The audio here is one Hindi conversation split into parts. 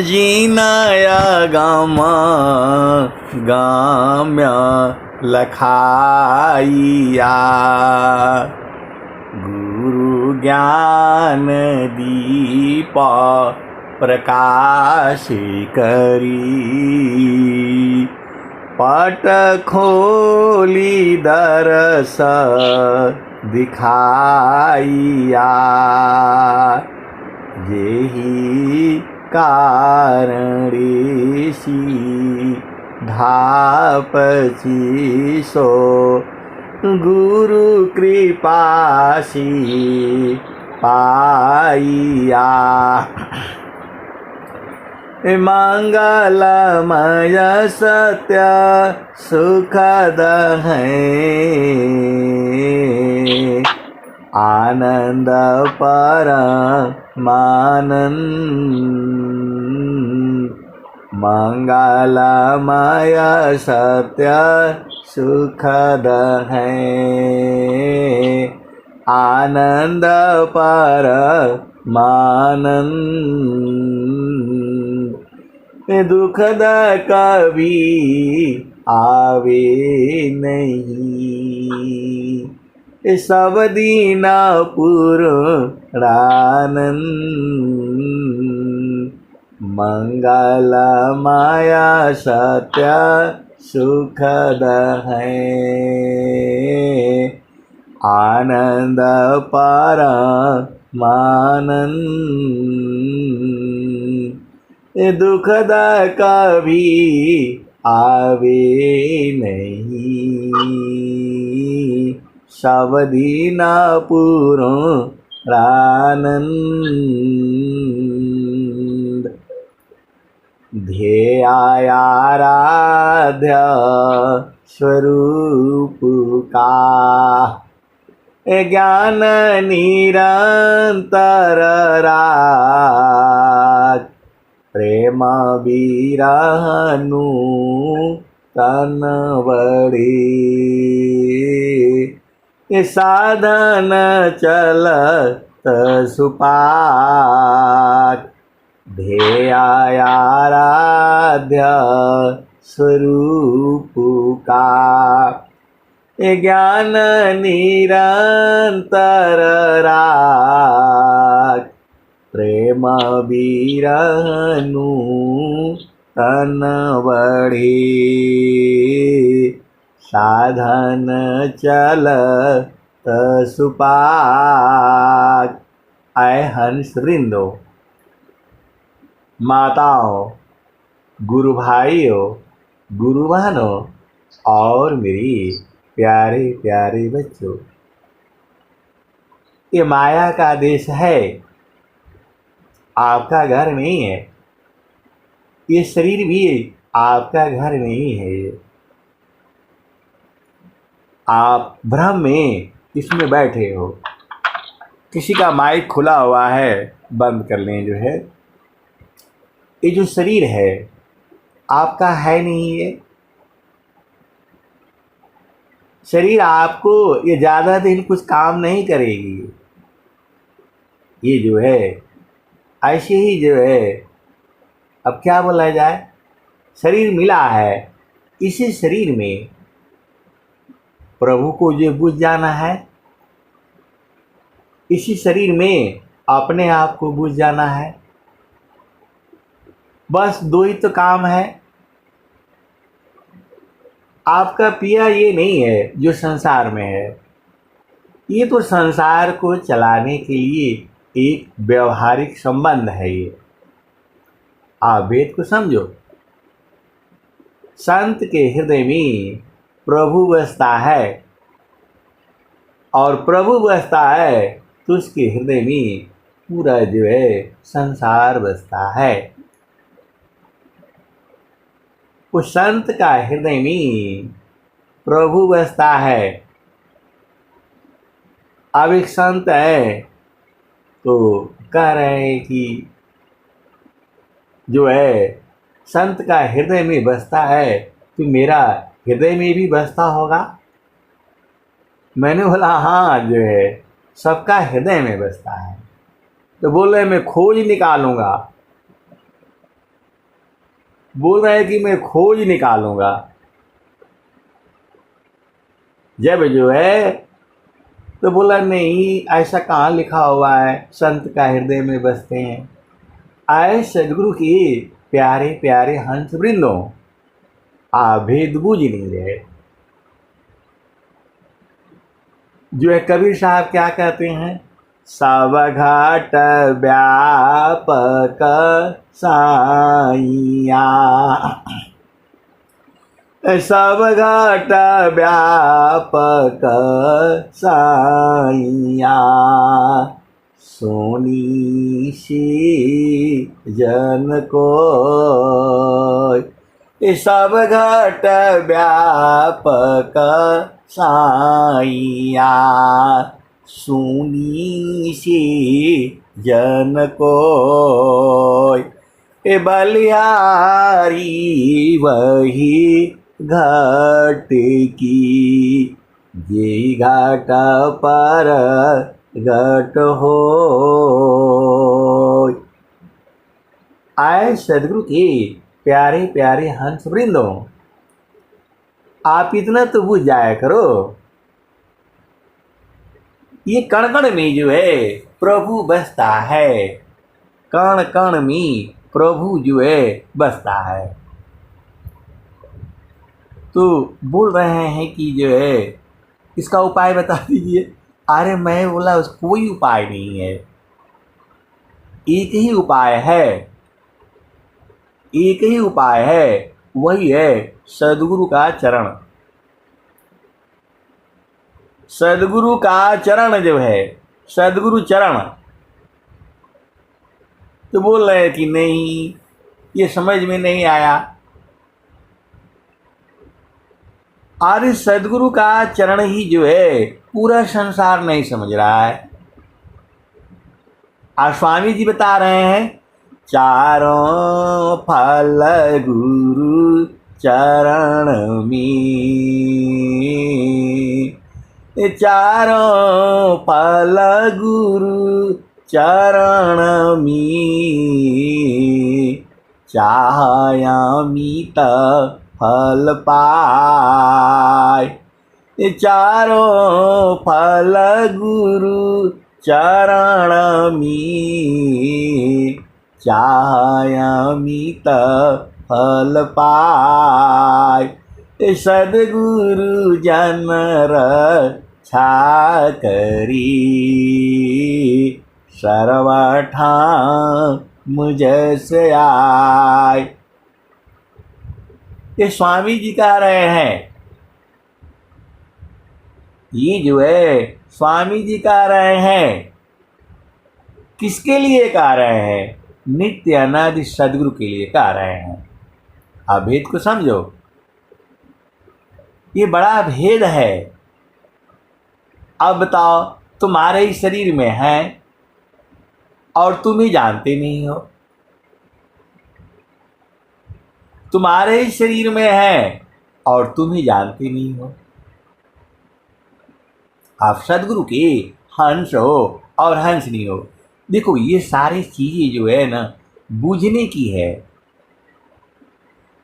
जीनाया गामा गाम्या लखाइया गुरु ज्ञान दीपा प्रकाश करी पट खोली दरस दिखाइया यही कारण ऋषि धापची सो गुरु कृपासी पाइया मंगलमय सत्य सुखद है आनंद परमानंद मंगलमय सत्य सुखद है आनंद परमानंद दुखद कभी आवे नहीं सब दीना पुरानंद मंगलमय सत्य सुखद है आनंद परमानंद दुखद कभी आवे नहीं सब दीना पुरानंद ध्येयाराध्य स्वरूप का ज्ञान निरंतर राग प्रेम विरहनु तन बड़ी साधन चलत सुपाक ध्येयाराध्य स्वरूप का ज्ञान निरंतर राग प्रेम विरहनु तन बड़ी साधन चलत सुपाक। आए हंस वृंदो, माताओं, गुरु भाइयों, गुरु बहनों और मेरी प्यारे प्यारे बच्चों, ये माया का देश है, आपका घर नहीं है। ये शरीर भी आपका घर नहीं है। आप भ्रम में इसमें बैठे हो। किसी का माइक खुला हुआ है, बंद कर लें। जो है ये जो शरीर है आपका है नहीं। ये शरीर आपको ये ज़्यादा दिन कुछ काम नहीं करेगी। ये जो है ऐसे ही जो है, अब क्या बोला जाए, शरीर मिला है। इसी शरीर में प्रभु को जो बुझ जाना है, इसी शरीर में अपने आप को बुझ जाना है। बस दो ही तो काम है। आपका पिया ये नहीं है जो संसार में है। ये तो संसार को चलाने के लिए एक व्यवहारिक संबंध है। ये आप वेद को समझो। संत के हृदय में प्रभु बसता है और प्रभु बसता है तो उसके हृदय में पूरा जो है संसार बसता है। उस संत का हृदय में प्रभु बसता है। अब एक संत है तो कह रहे हैं कि जो है संत का हृदय में बसता है तो मेरा हृदय में भी बसता होगा। मैंने बोला हाँ, जो है सबका हृदय में बसता है। तो बोल रहे मैं खोज निकालूंगा, बोल रहे हैं कि मैं खोज निकालूंगा। जब जो है तो बोला नहीं, ऐसा कहाँ लिखा हुआ है संत का हृदय में बसते हैं। आए सदगुरु के प्यारे प्यारे हंस वृंदों, भेद बूझ नहीं रहे। जो है कबीर साहब क्या कहते हैं, सब घाट व्यापक साइया, सब घाट व्यापक साइया, सोनी सी जन को, सब घट व्यापक साइया, सुनी सी जन को, बलिहारी वही घाट की, जे घाट पर घट हो। आए सदगुरु के प्यारे प्यारे हंस वृंदों, आप इतना तो बुझ जाया करो, ये कण कण में जो है प्रभु बसता है, कण कण में प्रभु जो है बसता है। तो बोल रहे हैं कि जो है इसका उपाय बता दीजिए। अरे मैं बोला कोई उपाय नहीं है, एक ही उपाय है, एक ही उपाय है, वही है सदगुरु का चरण। सदगुरु का चरण जो है, सदगुरु चरण। तो बोल रहे हैं कि नहीं, ये समझ में नहीं आया। अरे सदगुरु का चरण ही जो है पूरा संसार नहीं समझ रहा है। आज स्वामी जी बता रहे हैं, चारों फल गुरु चरण में, चारों फल गुरु चरण में, चाहयामित फल पाय, चारों फल गुरु चरण में, चाहयामित फल पाय, सदगुरु जन रक्षा करी, सर्वठा मुझसे आय। ये स्वामी जी कह रहे हैं, ये जो है स्वामी जी कह रहे हैं, किसके लिए कह रहे हैं? नित्य अनादि सदगुरु के लिए कह रहे हैं। अब भेद को समझो, ये बड़ा भेद है। अब बताओ, तुम्हारे ही शरीर में है और तुम ही जानते नहीं हो। तुम्हारे ही शरीर में है और तुम ही जानते नहीं हो। आप सदगुरु के हंस हो और हंस नहीं हो। देखो ये सारी चीजें जो है ना, बूझने की है,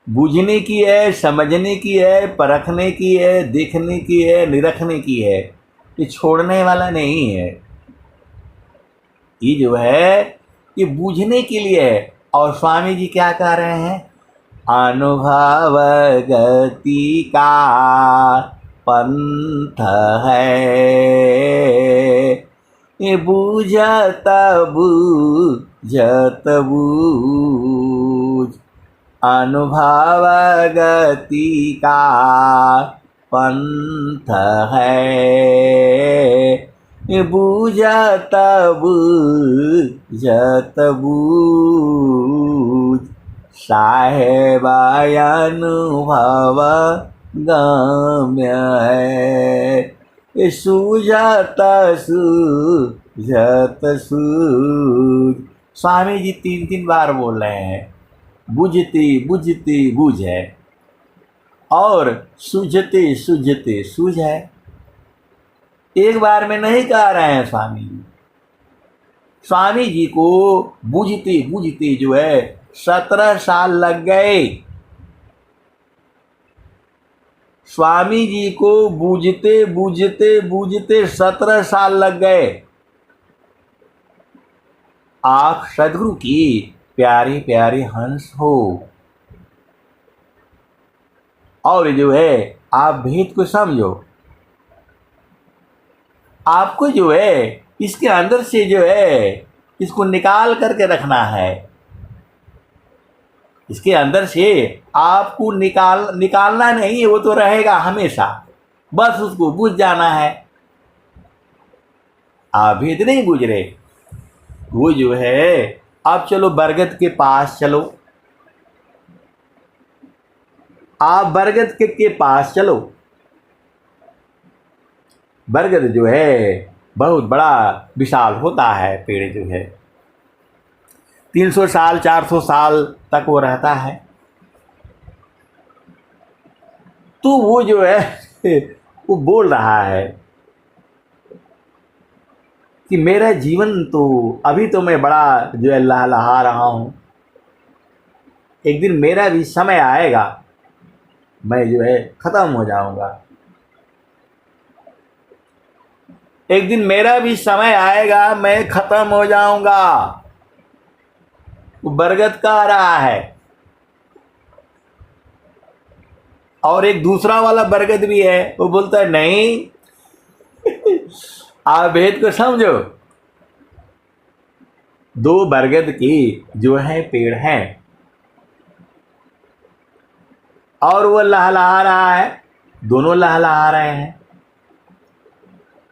बूझने की है, समझने की है, परखने की है, देखने की है, निरखने की है। ये छोड़ने वाला नहीं है। ये जो है ये बूझने के लिए है। और स्वामी जी क्या कह रहे हैं? अनुभव गति का पंथ है, ये बूझत बूझत बूझ, अनुभव गति का पंथ है, बूझत बूझत बूझ, साहेब अनुभव गम्य है, सूझत सूझत सूझ। स्वामी जी 3 बार बोल रहे हैं, बुझते बुझते बुझ है और सूझते सूझते सूझ है। एक बार में नहीं कह रहे हैं स्वामी जी। स्वामी जी को बूझते बूझते जो है 17 साल लग गए। स्वामी जी को बूझते बूझते बूझते 17 साल लग गए। आप सदगुरु की प्यारे प्यारे हंस हो, और जो है आप भेद को समझो। आपको जो है इसके अंदर से जो है इसको निकाल करके रखना है। इसके अंदर से आपको निकालना नहीं है, वो तो रहेगा हमेशा, बस उसको बुझ जाना है। आप भेद नहीं बुझ रहे। वो जो है अब चलो बरगद के पास चलो, आप बरगद के पास चलो। बरगद जो है बहुत बड़ा विशाल होता है, पेड़ जो है 300 साल 400 साल तक वो रहता है। तो वो जो है वो बोल रहा है कि मेरा जीवन तो अभी तो मैं बड़ा जो है लहलहा रहा हूँ, एक दिन मेरा भी समय आएगा, मैं जो है ख़त्म हो जाऊंगा। एक दिन मेरा भी समय आएगा, मैं ख़त्म हो जाऊंगा। वो बरगद का आ रहा है। और एक दूसरा वाला बरगद भी है, वो बोलता है नहीं आप भेद को समझो। दो बरगद की जो है पेड़ हैं, और वो लहलहा रहा है, दोनों लहलहा रहे हैं।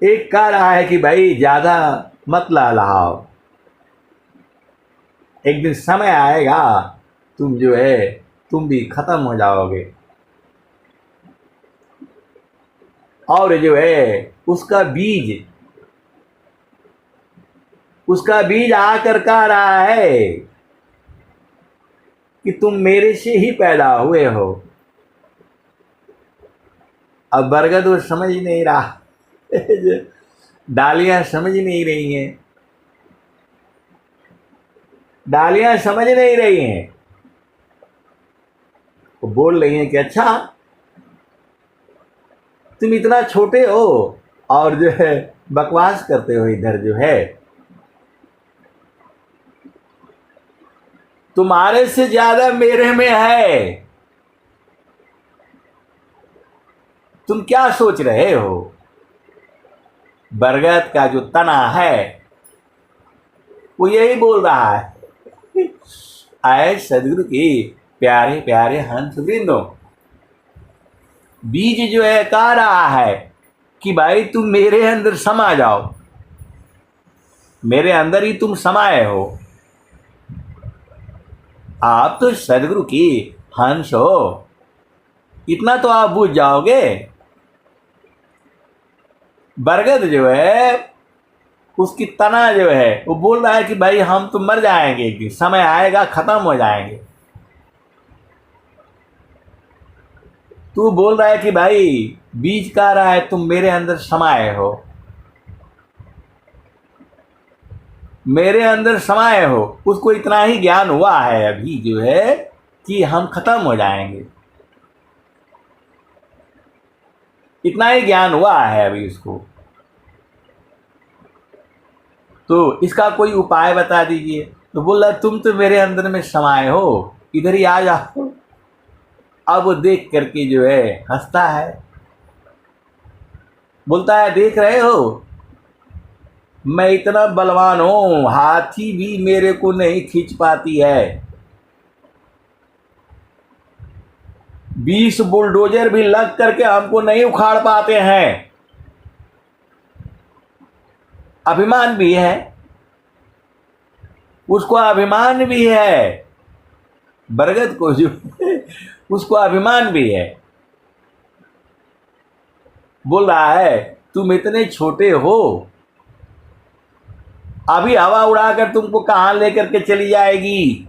एक कह रहा है कि भाई ज़्यादा मत लहलहाओ, एक दिन समय आएगा तुम जो है तुम भी ख़त्म हो जाओगे। और जो है उसका बीज आकर कह रहा है कि तुम मेरे से ही पैदा हुए हो। अब बरगद वो समझ ही नहीं रहा डालियां समझ नहीं रही हैं, डालियां समझ नहीं रही हैं। वो बोल रही हैं कि अच्छा तुम इतना छोटे हो और जो है बकवास करते हो, इधर जो है तुम्हारे से ज्यादा मेरे में है। तुम क्या सोच रहे हो? बरगद का जो तना है वो यही बोल रहा है आए सदगुरु की प्यारे प्यारे हंस वृंदो। बीज जो है कह रहा है कि भाई तुम मेरे अंदर समा जाओ, मेरे अंदर ही तुम समाये हो। आप तो सदगुरु की हंस हो, इतना तो आप बुझ जाओगे। बरगद जो है उसकी तना जो है वो बोल रहा है कि भाई हम तो मर जाएंगे, एक दिन समय आएगा खत्म हो जाएंगे। तू बोल रहा है कि भाई बीज कह रहा है तुम मेरे अंदर समाये हो, मेरे अंदर समाये हो। उसको इतना ही ज्ञान हुआ है अभी जो है कि हम खत्म हो जाएंगे, इतना ही ज्ञान हुआ है अभी उसको। तो इसका कोई उपाय बता दीजिए। तो बोला तुम तो मेरे अंदर में समाये हो, इधर ही आ जाओ। अब वो देख करके जो है हंसता है, बोलता है देख रहे हो मैं इतना बलवान हूं, हाथी भी मेरे को नहीं खींच पाती है, 20 बुलडोजर भी लग करके हमको नहीं उखाड़ पाते हैं। अभिमान भी है उसको, अभिमान भी है बरगद को जो उसको अभिमान भी है। बोल रहा है तुम इतने छोटे हो, अभी हवा उड़ाकर तुमको कहां लेकर के चली जाएगी,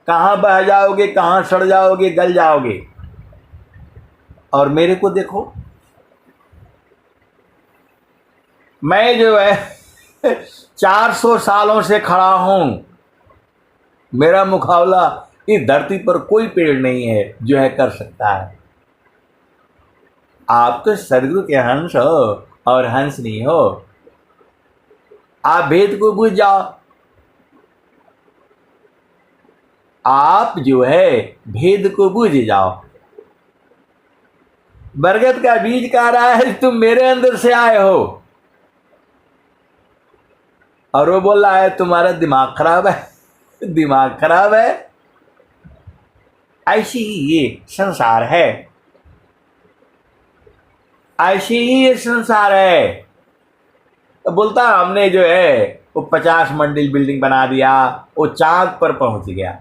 कहां बह जाओगे, कहां सड़ जाओगे, गल जाओगे। और मेरे को देखो, मैं जो है 400 सालों से खड़ा हूं, मेरा मुकाबला इस धरती पर कोई पेड़ नहीं है जो है कर सकता है। आप तो सदगुरु के हंस हो और हंस नहीं हो। आप भेद को बुझ जाओ। आप जो है भेद को बुझ जाओ। बरगद का बीज कह रहा है तुम मेरे अंदर से आए हो, और वो बोल रहा है तुम्हारा दिमाग खराब है, दिमाग खराब है। ऐसी ही ये संसार है, ऐसी ही ये संसार है। तो बोलता हमने जो है वो 50 मंजिल बिल्डिंग बना दिया, वो चांद पर पहुंच गया,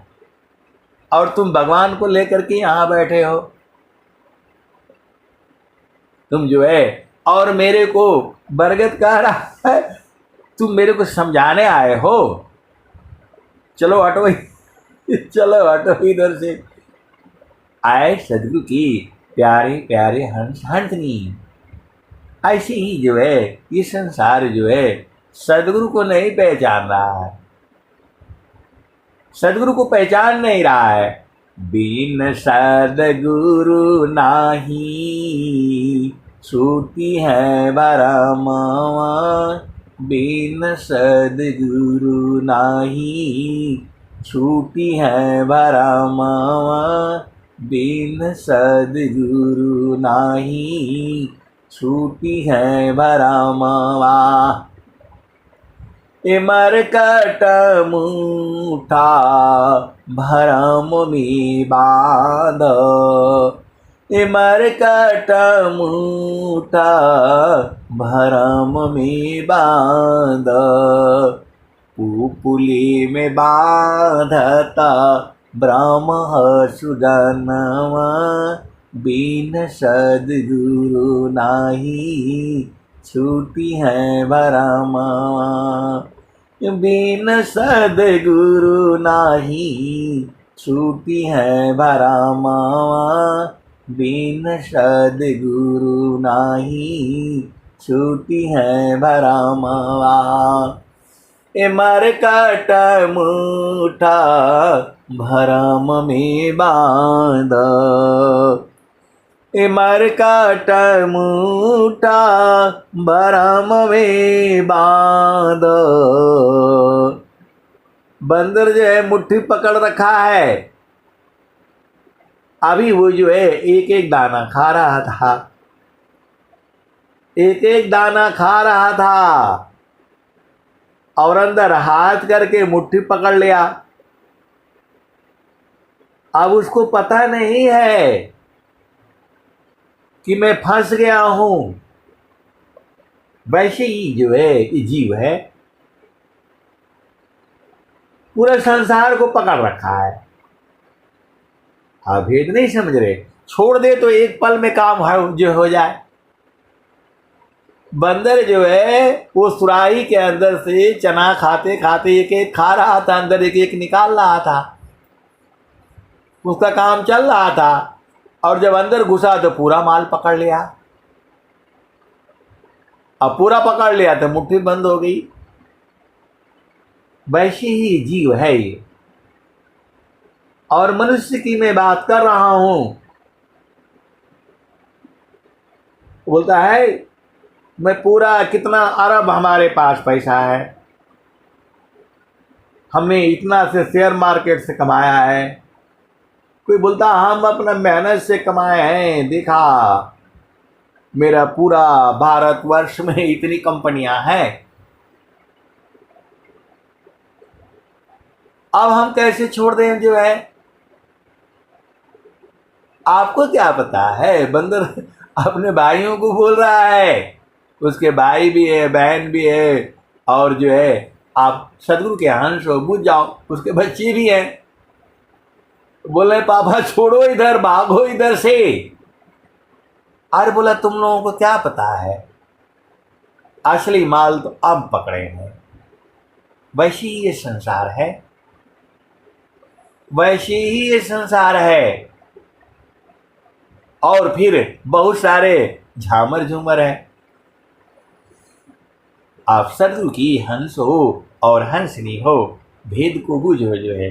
और तुम भगवान को लेकर के यहां बैठे हो। तुम जो है और मेरे को बरगद कह रहा है तुम मेरे को समझाने आए हो। चलो हटो, चलो हटो इधर से। आए सदगुरु की प्यारे प्यारे हंस हंसनी। ऐसी ही जो है ये संसार जो है सदगुरु को नहीं पहचान रहा है, सदगुरु को पहचान नहीं रहा है। बिन सदगुरु नाही छूटी है भरमावा, बिन सदगुरु नाही छूटी है भरमावा, बिन सदगुरु नाही छूटी है भरमावा। मरकट मुठा भरम में बांध, मरकट मुठा भरम में बांध, पुपुली में बांधता ब्रह्म सुदनवा, बिन सदगुरु नाही छूटी है भरमावा, बिन सदगुरु नाही छूटी है भरमावा, बिन सदगुरु नाही छूटी है भरमावा। मरकट मुठा भरम में बांध, मरकट मुठा भरम में बांध। बंदर जो है मुट्ठी पकड़ रखा है, अभी वो जो है एक एक दाना खा रहा था, एक एक दाना खा रहा था, और अंदर हाथ करके मुट्ठी पकड़ लिया। अब उसको पता नहीं है कि मैं फंस गया हूं। वैसे ही जो है ये जीव है, पूरे संसार को पकड़ रखा है। आप भेद नहीं समझ रहे, छोड़ दे तो एक पल में काम जो हो जाए। बंदर जो है वो सुराही के अंदर से चना खाते खाते एक एक खा रहा था, अंदर एक एक निकाल रहा था, उसका काम चल रहा था। और जब अंदर घुसा तो पूरा माल पकड़ लिया। अब पूरा पकड़ लिया तो मुट्ठी बंद हो गई। वैसे ही जीव है ये। और मनुष्य की मैं बात कर रहा हूं, बोलता है मैं पूरा कितना अरब हमारे पास पैसा है, हमने इतना से शेयर मार्केट से कमाया है। कोई बोलता हम अपना मेहनत से कमाए हैं, देखा मेरा पूरा भारतवर्ष में इतनी कंपनियां हैं। अब हम कैसे छोड़ दें जो है। आपको क्या पता है, बंदर अपने भाइयों को बोल रहा है, उसके भाई भी है, बहन भी है, और जो है आप सदगुरु के हंस हो, बुझ जाओ। उसके बच्चे भी हैं, बोल रहे पापा छोड़ो इधर, भागो इधर से। अरे बोला तुम लोगों को क्या पता है, असली माल तो अब पकड़े हैं। वैसे ही ये संसार है, वैसे ही ये संसार है। और फिर बहुत सारे झामर झूमर है। आप सदगुरु की हंस हो और हंसनी हो, भेद को बूझो जो है।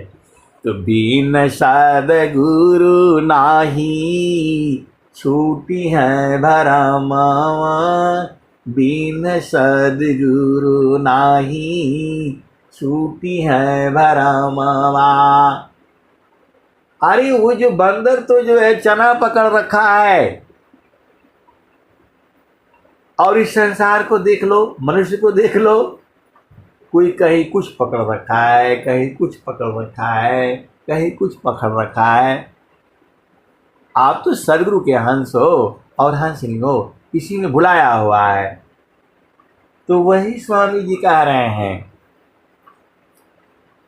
तो बिन सदगुरु नाही छूटी है भरमावा, बिन सदगुरु नाही छूटी है भरमावा। अरे वो जो बंदर तो जो है चना पकड़ रखा है, और इस संसार को देख लो, मनुष्य को देख लो, कोई कहीं कुछ पकड़ रखा है, कहीं कुछ पकड़ रखा है, कहीं कुछ पकड़ रखा है। आप तो सदगुरु के हंस हो और हंसनी हो, इसी में भुलाया हुआ है। तो वही स्वामी जी कह रहे हैं।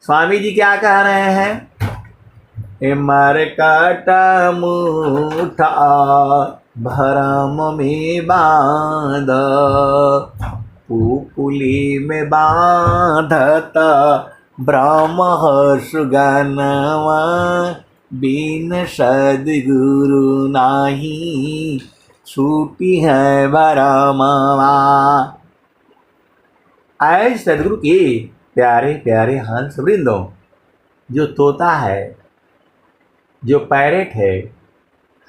स्वामी जी क्या कह रहे हैं? मर काटा मुठा भरम में बांध, पुपुली में बांधता ब्रह्म सुगनवा, बिन सदगुरु नाही छूटी है भरमवा। आए सदगुरु के प्यारे प्यारे हंस वृंदों, जो तोता है, जो पैरेट है,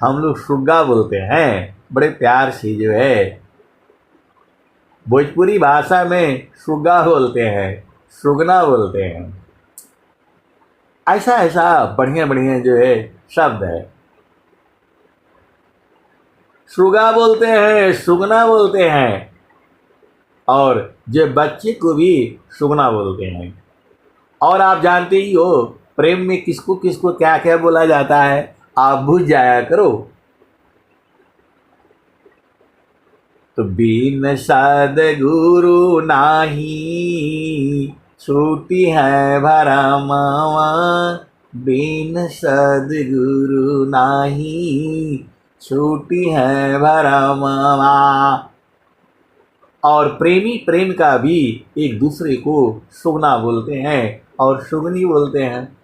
हम लोग सुग्गा बोलते हैं, बड़े प्यार से जो है भोजपुरी भाषा में सुग्गा बोलते हैं, सुगना बोलते हैं। ऐसा ऐसा बढ़िया बढ़िया जो है शब्द है। सुगा बोलते हैं, सुगना बोलते हैं, और जो बच्चे को भी सुगना बोलते हैं। और आप जानते ही हो प्रेम में किसको किसको क्या क्या बोला जाता है, आप भूल जाया करो। तो बिन सदगुरु नाही छूटी है भरमावा, बिन सदगुरु नाही छूटी है भरमावा। और प्रेमी प्रेम का भी एक दूसरे को सुगना बोलते हैं और सुगनी बोलते हैं।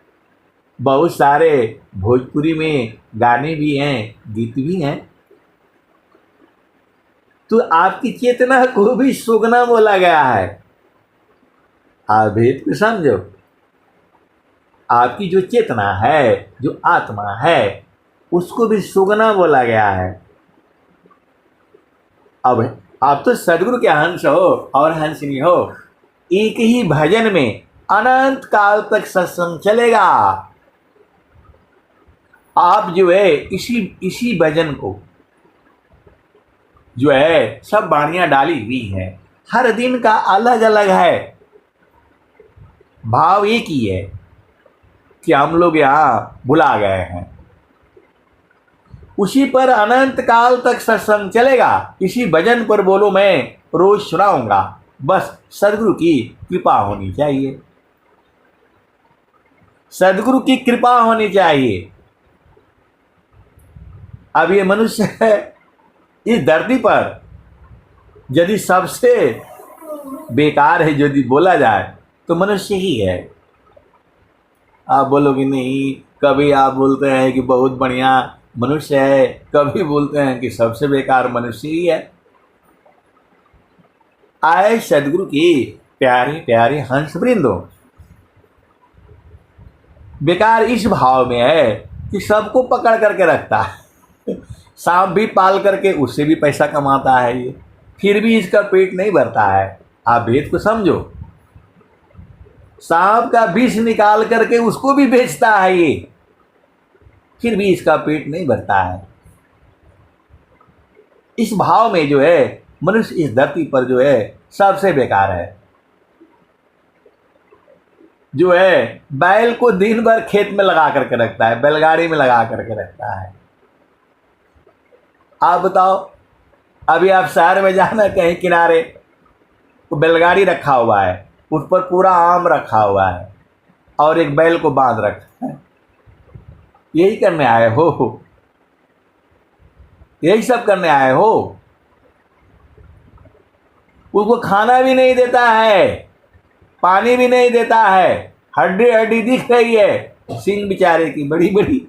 बहुत सारे भोजपुरी में गाने भी हैं, गीत भी हैं। तो आपकी चेतना को भी सुगना बोला गया है। आप भेद को समझो। आपकी जो चेतना है, जो आत्मा है, उसको भी सुगना बोला गया है। अब आप तो सदगुरु के हंस हो और हंसनी हो। एक ही भजन में अनंत काल तक सत्संग चलेगा। आप जो है इसी भजन को जो है सब बाणियां डाली हुई है, हर दिन का अलग अलग है। भाव एक ही है कि हम लोग यहाँ भुला गए हैं। उसी पर अनंत काल तक सत्संग चलेगा। इसी भजन पर बोलो मैं रोज सुनाऊंगा। बस सदगुरु की कृपा होनी चाहिए, सदगुरु की कृपा होनी चाहिए। अब ये मनुष्य है, इस धरती पर यदि सबसे बेकार है यदि बोला जाए तो मनुष्य ही है। आप बोलोगे नहीं, कभी आप बोलते हैं कि बहुत बढ़िया मनुष्य है, कभी बोलते हैं कि सबसे बेकार मनुष्य ही है। आए सदगुरु की प्यारे प्यारे हंस वृंदों, बेकार इस भाव में है कि सबको पकड़ करके रखता है। सांप भी पाल करके उससे भी पैसा कमाता है ये, फिर भी इसका पेट नहीं भरता है। आप भेद को समझो। सांप का विष निकाल करके उसको भी बेचता है ये, फिर भी इसका पेट नहीं भरता है। इस भाव में जो है मनुष्य इस धरती पर जो है सबसे बेकार है। जो है बैल को दिन भर खेत में लगा करके रखता है, बैलगाड़ी में लगा करके रखता है। आप बताओ, अभी आप शहर में जाना कहीं किनारे तो बैलगाड़ी रखा हुआ है, उस पर पूरा आम रखा हुआ है और एक बैल को बांध रखा है। यही करने आए हो, यही सब करने आए हो। उसको खाना भी नहीं देता है, पानी भी नहीं देता है, हड्डी हड्डी दिख रही है, सींग बेचारे की बड़ी बड़ी।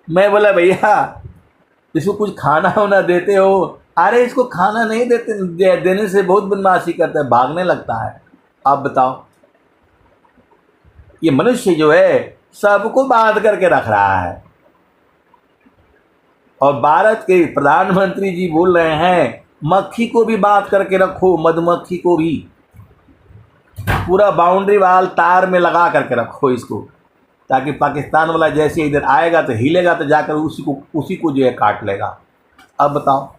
मैं बोला भैया इसको कुछ खाना वाना देते हो अरे इसको खाना नहीं देने से बहुत बदमाशी करता है, भागने लगता है। आप बताओ, ये मनुष्य जो है सबको बांध करके रख रहा है। और भारत के प्रधानमंत्री जी बोल रहे हैं मक्खी को भी बांध करके रखो, मधुमक्खी को भी पूरा बाउंड्री वाल तार में लगा करके रखो इसको, ताकि पाकिस्तान वाला जैसे इधर आएगा तो हिलेगा तो जाकर उसी को जो है काट लेगा। अब बताओ,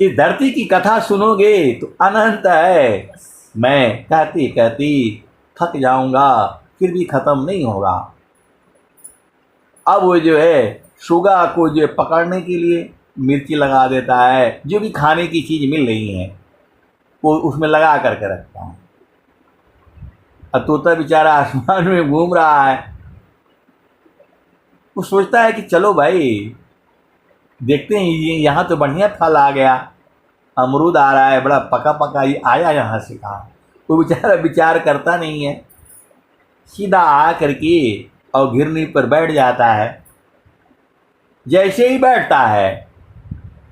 इस धरती की कथा सुनोगे तो अनंत है। मैं कहती कहती थक जाऊंगा, फिर भी खत्म नहीं होगा। अब वो जो है सुगा को जो है पकड़ने के लिए मिर्ची लगा देता है, जो भी खाने की चीज़ मिल रही है वो उसमें लगा करके रखता है। और तोता बेचारा आसमान में घूम रहा है, वो सोचता है कि चलो भाई देखते हैं, ये यहाँ तो बढ़िया फल आ गया, अमरूद आ रहा है बड़ा पका पका, ये आया यहाँ से कहाँ। वो बेचारा विचार करता नहीं है, सीधा आ करके और घिरनी पर बैठ जाता है। जैसे ही बैठता है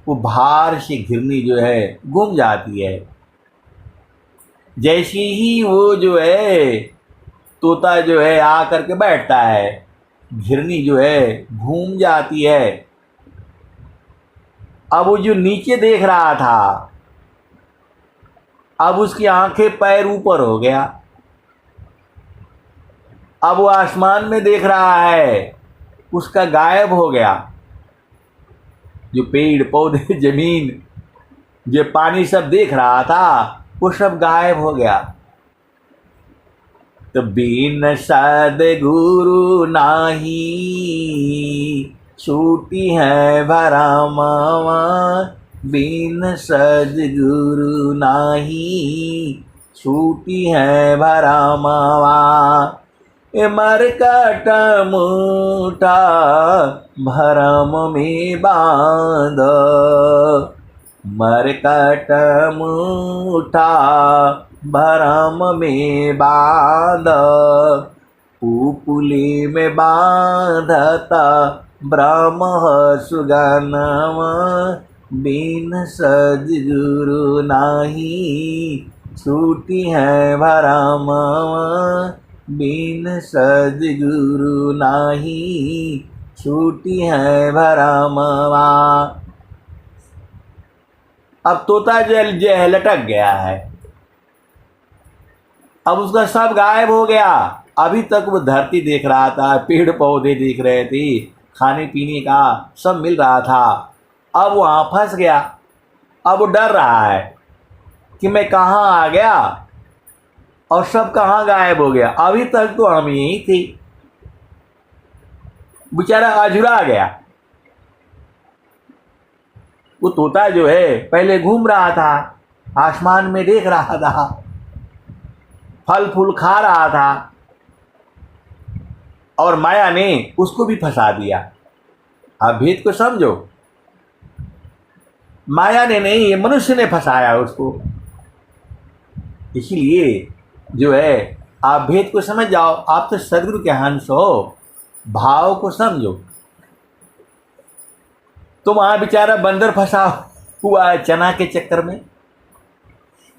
वो भार से घिरनी जो है घूम जाती है। जैसे ही वो जो है तोता जो है आ करके बैठता है, घिरनी जो है घूम जाती है। अब वो जो नीचे देख रहा था, अब उसकी आंखें पैर ऊपर हो गया। अब वो आसमान में देख रहा है, उसका गायब हो गया। जो पेड़ पौधे जमीन जो पानी सब देख रहा था वो सब गायब हो गया। तो बिन सद्गुरु नाही छूटी है भरमावा, बिन सद्गुरु नाही छूटी है भरमावा। मरकट मुठा भरम में बांध, मरकट मुठा भरम में बांध, पुपुली में बांधता ब्रह्म सुगनम, बिन सद्गुरु नाही छूटी है भरम, बिन सद्गुरु नाही छूटी है भरमवा। अब तोता जो है लटक गया है, अब उसका सब गायब हो गया। अभी तक वो धरती देख रहा था, पेड़ पौधे दिख रहे थे, खाने पीने का सब मिल रहा था। अब वहाँ फंस गया। अब वो डर रहा है कि मैं कहाँ आ गया और सब कहाँ गायब हो गया। अभी तक तो हम यही थे। बेचारा अझुरा गया। वो तोता जो है पहले घूम रहा था, आसमान में देख रहा था, फल फूल खा रहा था, और माया ने उसको भी फंसा दिया। आप भेद को समझो, माया ने नहीं, ये मनुष्य ने फंसाया उसको। इसलिए जो है आप भेद को समझ जाओ। आप तो सदगुरु के हंस हो, भाव को समझो। तो वहां बेचारा बंदर फंसा हुआ है चना के चक्कर में।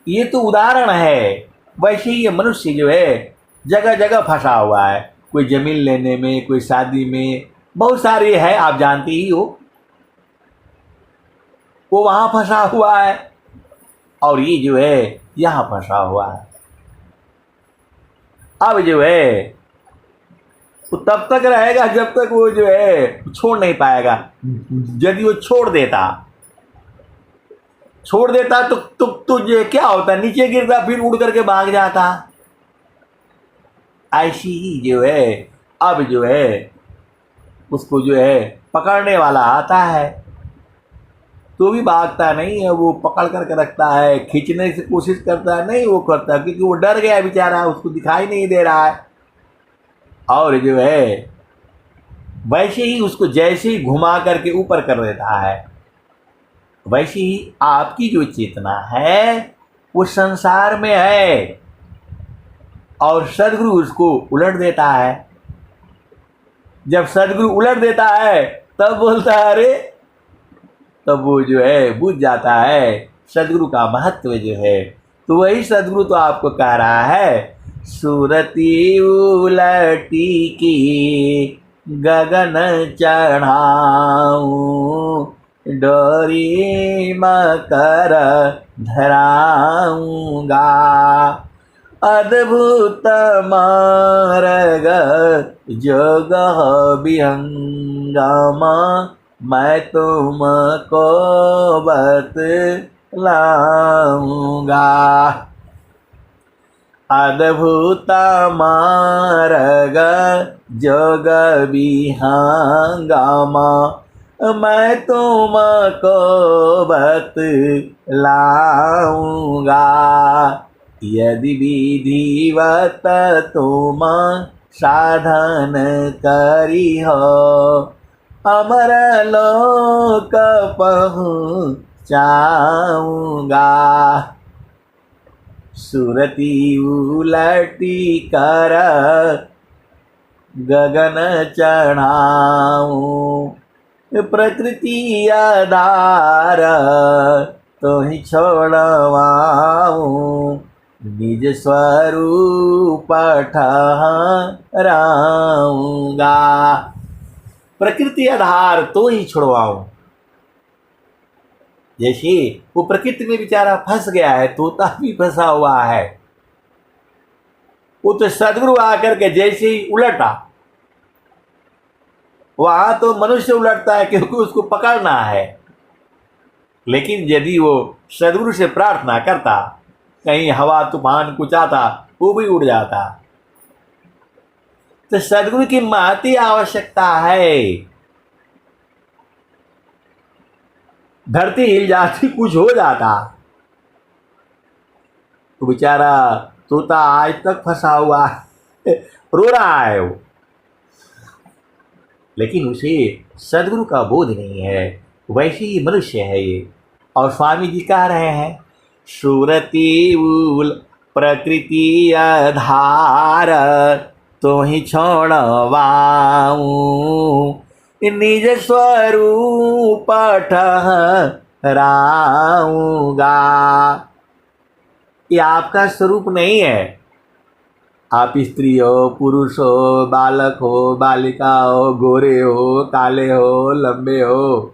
ये तो उदाहरण है। वैसे ही ये मनुष्य जो है जगह जगह फंसा हुआ है, कोई जमीन लेने में, कोई शादी में, बहुत सारे है, आप जानते ही हो। वो वहां फंसा हुआ है और ये जो है यहाँ फंसा हुआ है। अब जो है वो तब तक रहेगा जब तक वो जो है छोड़ नहीं पाएगा। यदि वो छोड़ देता तो जो क्या होता, नीचे गिरता, फिर उड़ करके भाग जाता। ऐसी ही जो है अब जो है उसको जो है पकड़ने वाला आता है तो भी भागता नहीं है, वो पकड़ करके रखता है, खींचने की कोशिश करता है, नहीं वो करता, क्योंकि वो डर गया बेचारा, उसको दिखाई नहीं दे रहा है। और जो है वैसे ही उसको जैसे ही घुमा करके ऊपर कर देता है, वैसे ही आपकी जो चेतना है वो संसार में है और सद्गुरु उसको उलट देता है। जब सद्गुरु उलट देता है तब बोलता है अरे तब वो जो है बुझ जाता है सदगुरु का महत्व जो है। तो वही सदगुरु तो आपको कह रहा है, सूरती उलटी की गगन चढ़ाऊं, डोरी मकर धराऊंगा, अद्भुत मार्ग जोग विहंगम, मैं तुमको बतलाऊंगा। अद्भुत मार्ग जोग विहंगम, मैं तुमको बतलाऊंगा। यदि विधिवत तुम साधन करी हो, अमर लोक पहुँचाऊंगा। सुरती उलटी कर गगन चढ़ाऊं, प्रकृति आधार तो ही छोड़वाऊं, निज स्वरूप ठहराऊंगा। प्रकृति आधार तो ही छुड़वाऊं। जैसे वो प्रकृति में बेचारा फंस गया है, तोता भी फंसा हुआ है, वो तो सदगुरु आकर के जैसे ही उलटा, वहां तो मनुष्य उलटता है क्योंकि उसको पकड़ना है, लेकिन यदि वो सदगुरु से प्रार्थना करता, कहीं हवा तूफान कुछ आता, वो भी उड़ जाता। तो सदगुरु की महती आवश्यकता है। धरती हिल जाती, कुछ हो जाता, तो बेचारा तोता आज तक फंसा हुआ रो रहा है वो, लेकिन उसे सदगुरु का बोध नहीं है। वैसे ही मनुष्य है ये। और स्वामी जी कह रहे हैं, सुरती उल प्रकृति आधार तो ही छोड़वाऊं, निज स्वरूप ठहराऊंगा। ये आपका स्वरूप नहीं है। आप स्त्री हो, पुरुष हो, बालक हो, बालिका हो, गोरे हो, काले हो, लंबे हो,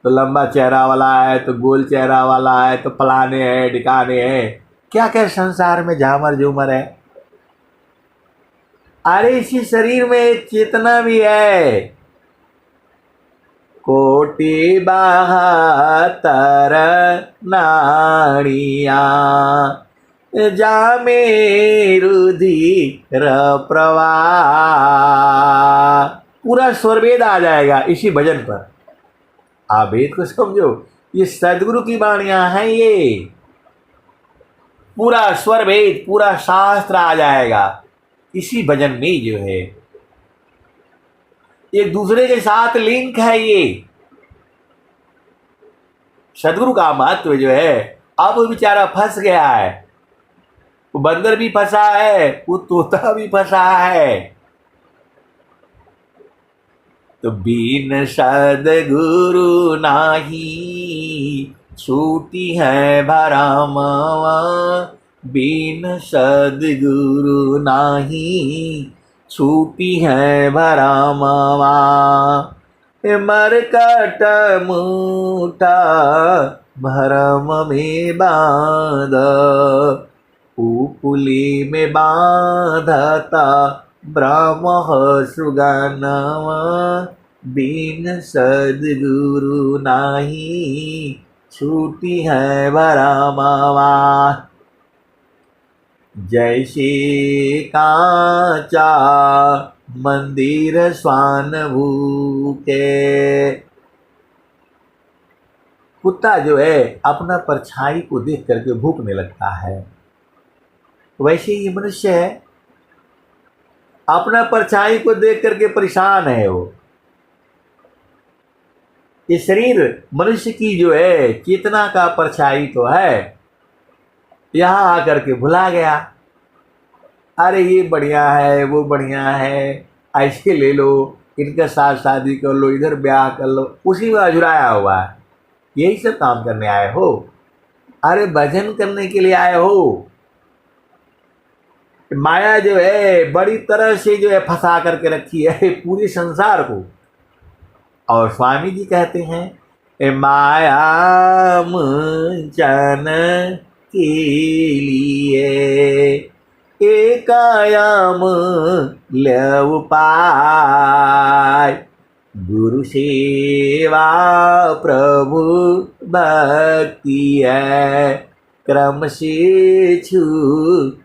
तो लंबा चेहरा वाला है, तो गोल चेहरा वाला है, तो फलाने हैं ढिकाने हैं, क्या क्या संसार में झामर झूमर है। अरे इसी शरीर में एक चेतना भी है। कोटि 72 नाड़ियाँ जामे रुधिर प्रवाह, पूरा स्वरवेद आ जाएगा इसी भजन पर। आप वेद को समझो, ये सदगुरु की वाणियां हैं। ये पूरा स्वरवेद, पूरा शास्त्र आ जाएगा इसी भजन में जो है। एक दूसरे के साथ लिंक है ये। सदगुरु का महत्व जो है, अब वो बेचारा फंस गया है, वो बंदर भी फंसा है, वो तोता भी फंसा है। तो बिन सदगुरु नाही छूटी है भरमवा, बिन सदगुरु नाही छूटी है भरमवा। मरकट मुठा भरम में बांध, पुपुली में बांधता ब्रह्म सुगनवा, बिन सदगुरु नाही छूटी है भरमवा। जैसे कांचा मंदिर स्वान भूखे, कुत्ता जो है अपना परछाई को देख करके भूखने लगता है, वैसे ही मनुष्य है, अपना परछाई को देख करके परेशान है वो। ये शरीर मनुष्य की जो है चेतना का परछाई तो है, यहां आकर के भुला गया। अरे ये बढ़िया है, वो बढ़िया है, ऐसे ले लो, इनके साथ शादी कर लो, इधर ब्याह कर लो, उसी में अझुराया हुआ है। यही सब काम करने आए हो? अरे भजन करने के लिए आए हो। माया जो है बड़ी तरह से जो है फंसा करके रखी है पूरे संसार को। और स्वामी जी कहते हैं, माया मुंचन के लिए एकायाम लव पाय, गुरु सेवा प्रभु भक्ति है, क्रम से छूट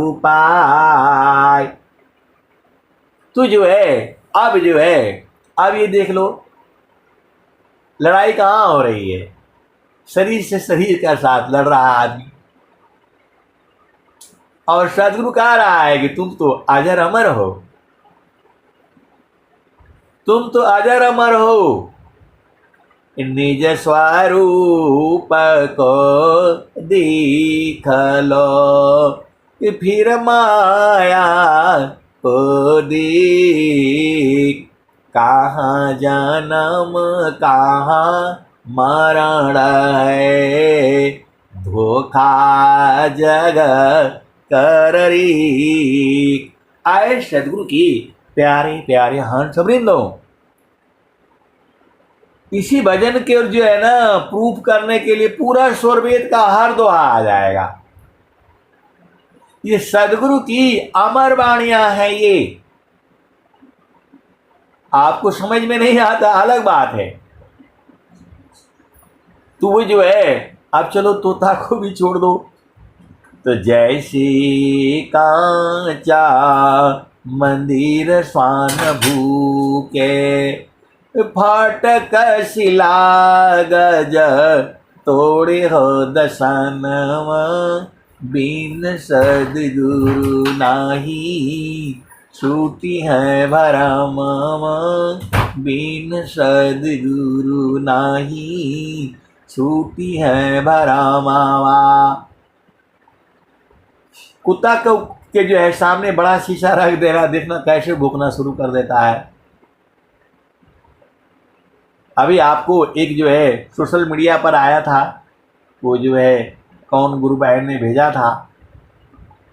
उपाय। तो जो है अब ये देख लो, लड़ाई कहाँ हो रही है? शरीर से शरीर का साथ लड़ रहा है आदमी, और सदगुरु कह रहा है कि तुम तो अजर अमर हो, तुम तो अजर अमर हो, निज स्वरूप को देख लो, फिर माया को देख, कहाँ जन्म कहाँ मरण है, धोखा जग कर री। आए सदगुरु की प्यारे प्यारे हंस वृंदों, इसी भजन के जो है ना प्रूफ करने के लिए पूरा स्वरवेद का हर दोहा आ जाएगा। ये सदगुरु की अमर वाणियां हैं। ये आपको समझ में नहीं आता अलग बात है। तो वो जो है, अब चलो तोता को भी छोड़ दो। तो जैसे कांचा मंदिर स्वान भूके, फाटक शिला गज तोड़े हो दशनम, बिन सदगुरु नाही छूटी है भरम, बिन सदगुरु नाही छूटी है भरमावा। कुत्ता को के जो है सामने बड़ा शीशा रख देना, देखना कैसे भूखना शुरू कर देता है। अभी आपको एक जो है सोशल मीडिया पर आया था, वो जो है कौन गुरु बहन ने भेजा था,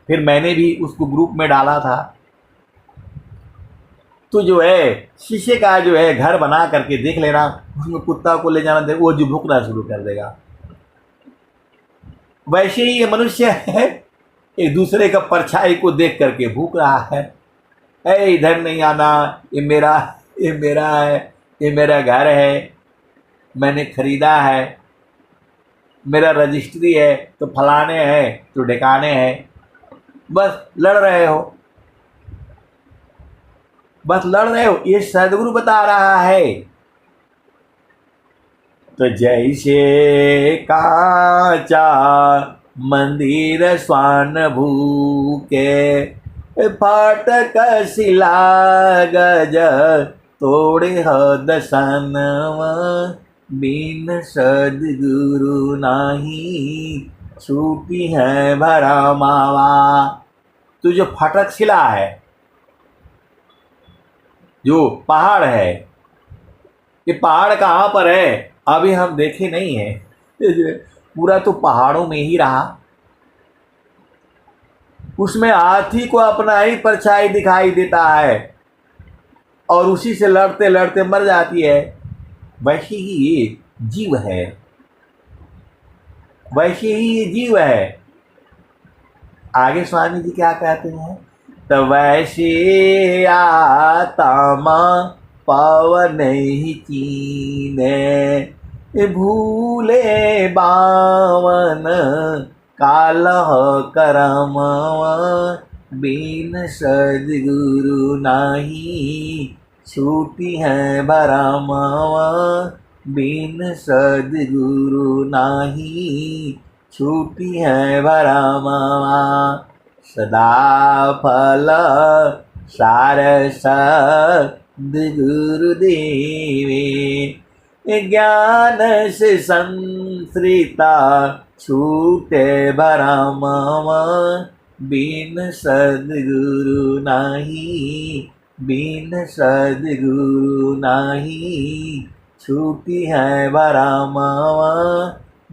फिर मैंने भी उसको ग्रुप में डाला था। तो जो है शीशे का जो है घर बना करके देख लेना, उसमें कुत्ता को ले जाना, दे वो जो भूखना शुरू कर देगा। वैसे ही ये मनुष्य है, एक दूसरे का परछाई को देख करके भूख रहा है। ए इधर नहीं आना, ये मेरा है, ये मेरा घर है, मैंने खरीदा है, मेरा रजिस्ट्री है, तो फलाने हैं तो ढिकाने हैं। बस लड़ रहे हो, ये सदगुरु बता रहा है। तो जैसे कांचा मंदिर स्वान भूके, फाटक शिला गज तोड़े हो दशनम, बिन सदगुरु नाही छूटी है भरमावा। तो जो फाटक शिला है, जो पहाड़ है, ये पहाड़ कहाँ पर है अभी हम देखे नहीं है, पूरा तो पहाड़ों में ही रहा। उसमें हाथी को अपना ही परछाई दिखाई देता है और उसी से लड़ते लड़ते मर जाती है। वैसे ही ये जीव है, वैसे ही ये जीव है। आगे स्वामी जी क्या कहते हैं? तो वैसे आत्मा पवन ही चीने, भूले बावन कालह करम, बिन सदगुरु नाही छूटी है भरम, बिन सदगुरु नाही छूटी है भरम। सदा फल सारस सद्गुरुदेवे, ज्ञान से संश्रिता छूटे भरम, बिन सद्गुरु नाही बिन सद्गुरु नाही छूटी है बरामावा,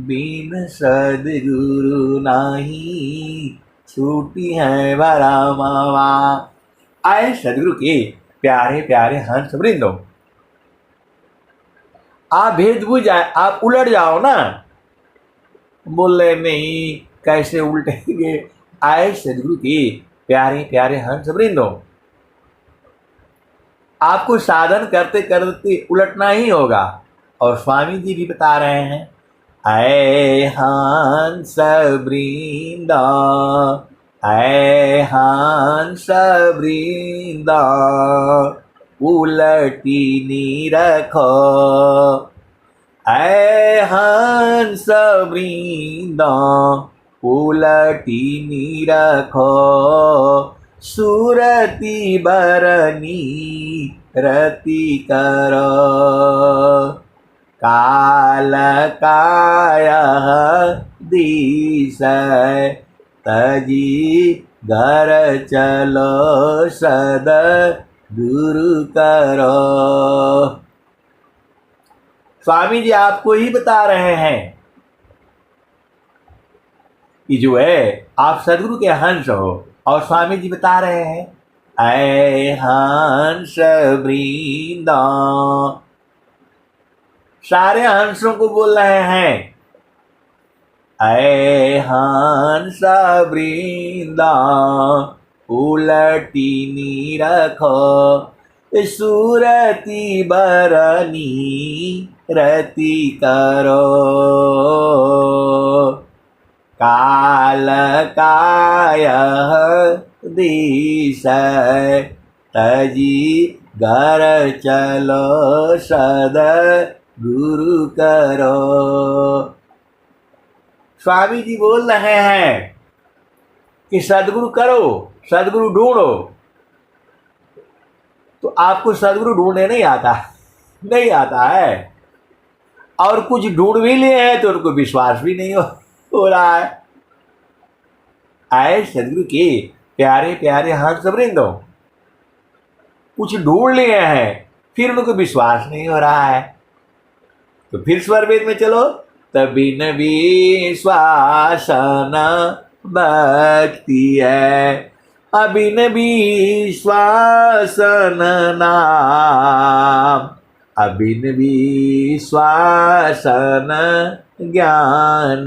बिन सद्गुरु नाही छूटी है बरामावा। आए सदगुरु के प्यारे प्यारे हंस वृंदो, आप भेद बुझ जाए, आप उलट जाओ ना, बोल रहे नहीं कैसे उल्टेंगे। आए सदगुरु के प्यारे प्यारे हंस वृंदो, आपको साधन करते करते उलटना ही होगा। और स्वामी जी भी बता रहे हैं, ऐ हंस वृंदा, ऐ हंस वृंदा, उलटी नी रखो, ऐ हंस वृंदा, उलटी नी रखो, सुरति बरनी रति करो, काल काय दिस तजी घर चलो सद गुरु करो। स्वामी जी आपको ही बता रहे हैं कि जो है आप सदगुरु के हंस हो। और स्वामी जी बता रहे हैं, ऐ हंस वृंदा, सारे हंसों को बोल रहे हैं, ऐ हंस वृंदा, उलटी नी रखो, सुरति बरनी रति करो, काल काय दिस तजी घर चलो सद गुरु करो। स्वामी जी बोल रहे हैं कि सदगुरु करो, सदगुरु ढूंढो। तो आपको सदगुरु ढूंढने नहीं आता है, और कुछ ढूंढ भी लिए हैं तो उनको विश्वास भी नहीं हो रहा है। आए सदगुरु के प्यारे प्यारे हंस वृंदो, कुछ ढूंढ लिए हैं फिर उनको विश्वास नहीं हो रहा है। तो फिर स्वर वेद में चलो, तबिन विश्वास न भक्ति है, अबिन विश्वास न नाम, अबिन विश्वास न ज्ञान,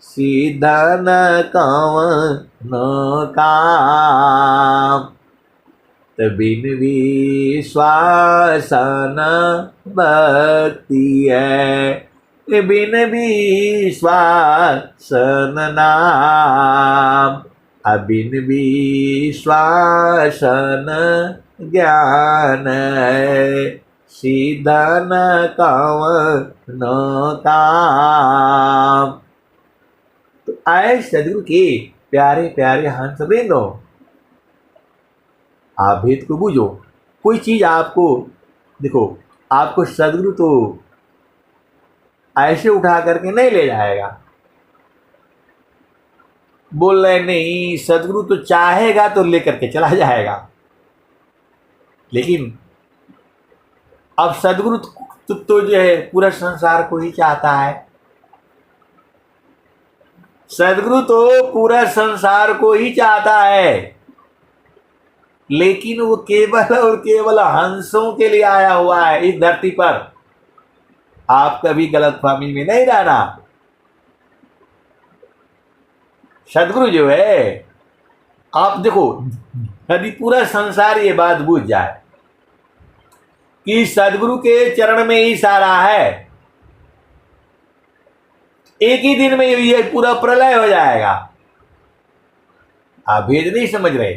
सीधन कवन काम, तबिन विश्वास न भक्ति है, बिन विश्वास न नाम, अबिन विश्वास न ज्ञान, सीधन कवन काम। तो आए सदगुरु के प्यारे प्यारे हंस वृंदो, आप भेद को बूझो। कोई चीज आपको देखो, आपको सदगुरु तो ऐसे उठा करके नहीं ले जाएगा। बोल रहे नहीं, सदगुरु तो चाहेगा तो लेकर के चला जाएगा। लेकिन अब सदगुरु तो जो है पूरा संसार को ही चाहता है। सदगुरु तो पूरा संसार को ही चाहता है, लेकिन वो केवल और केवल हंसों के लिए आया हुआ है इस धरती पर। आप कभी गलतफहमी में नहीं रहना। सदगुरु जो है, आप देखो, यदि पूरा संसार ये बात बूझ जाए कि सदगुरु के चरण में ही सारा है, एक ही दिन में ये पूरा प्रलय हो जाएगा। आप भेद नहीं समझ रहे।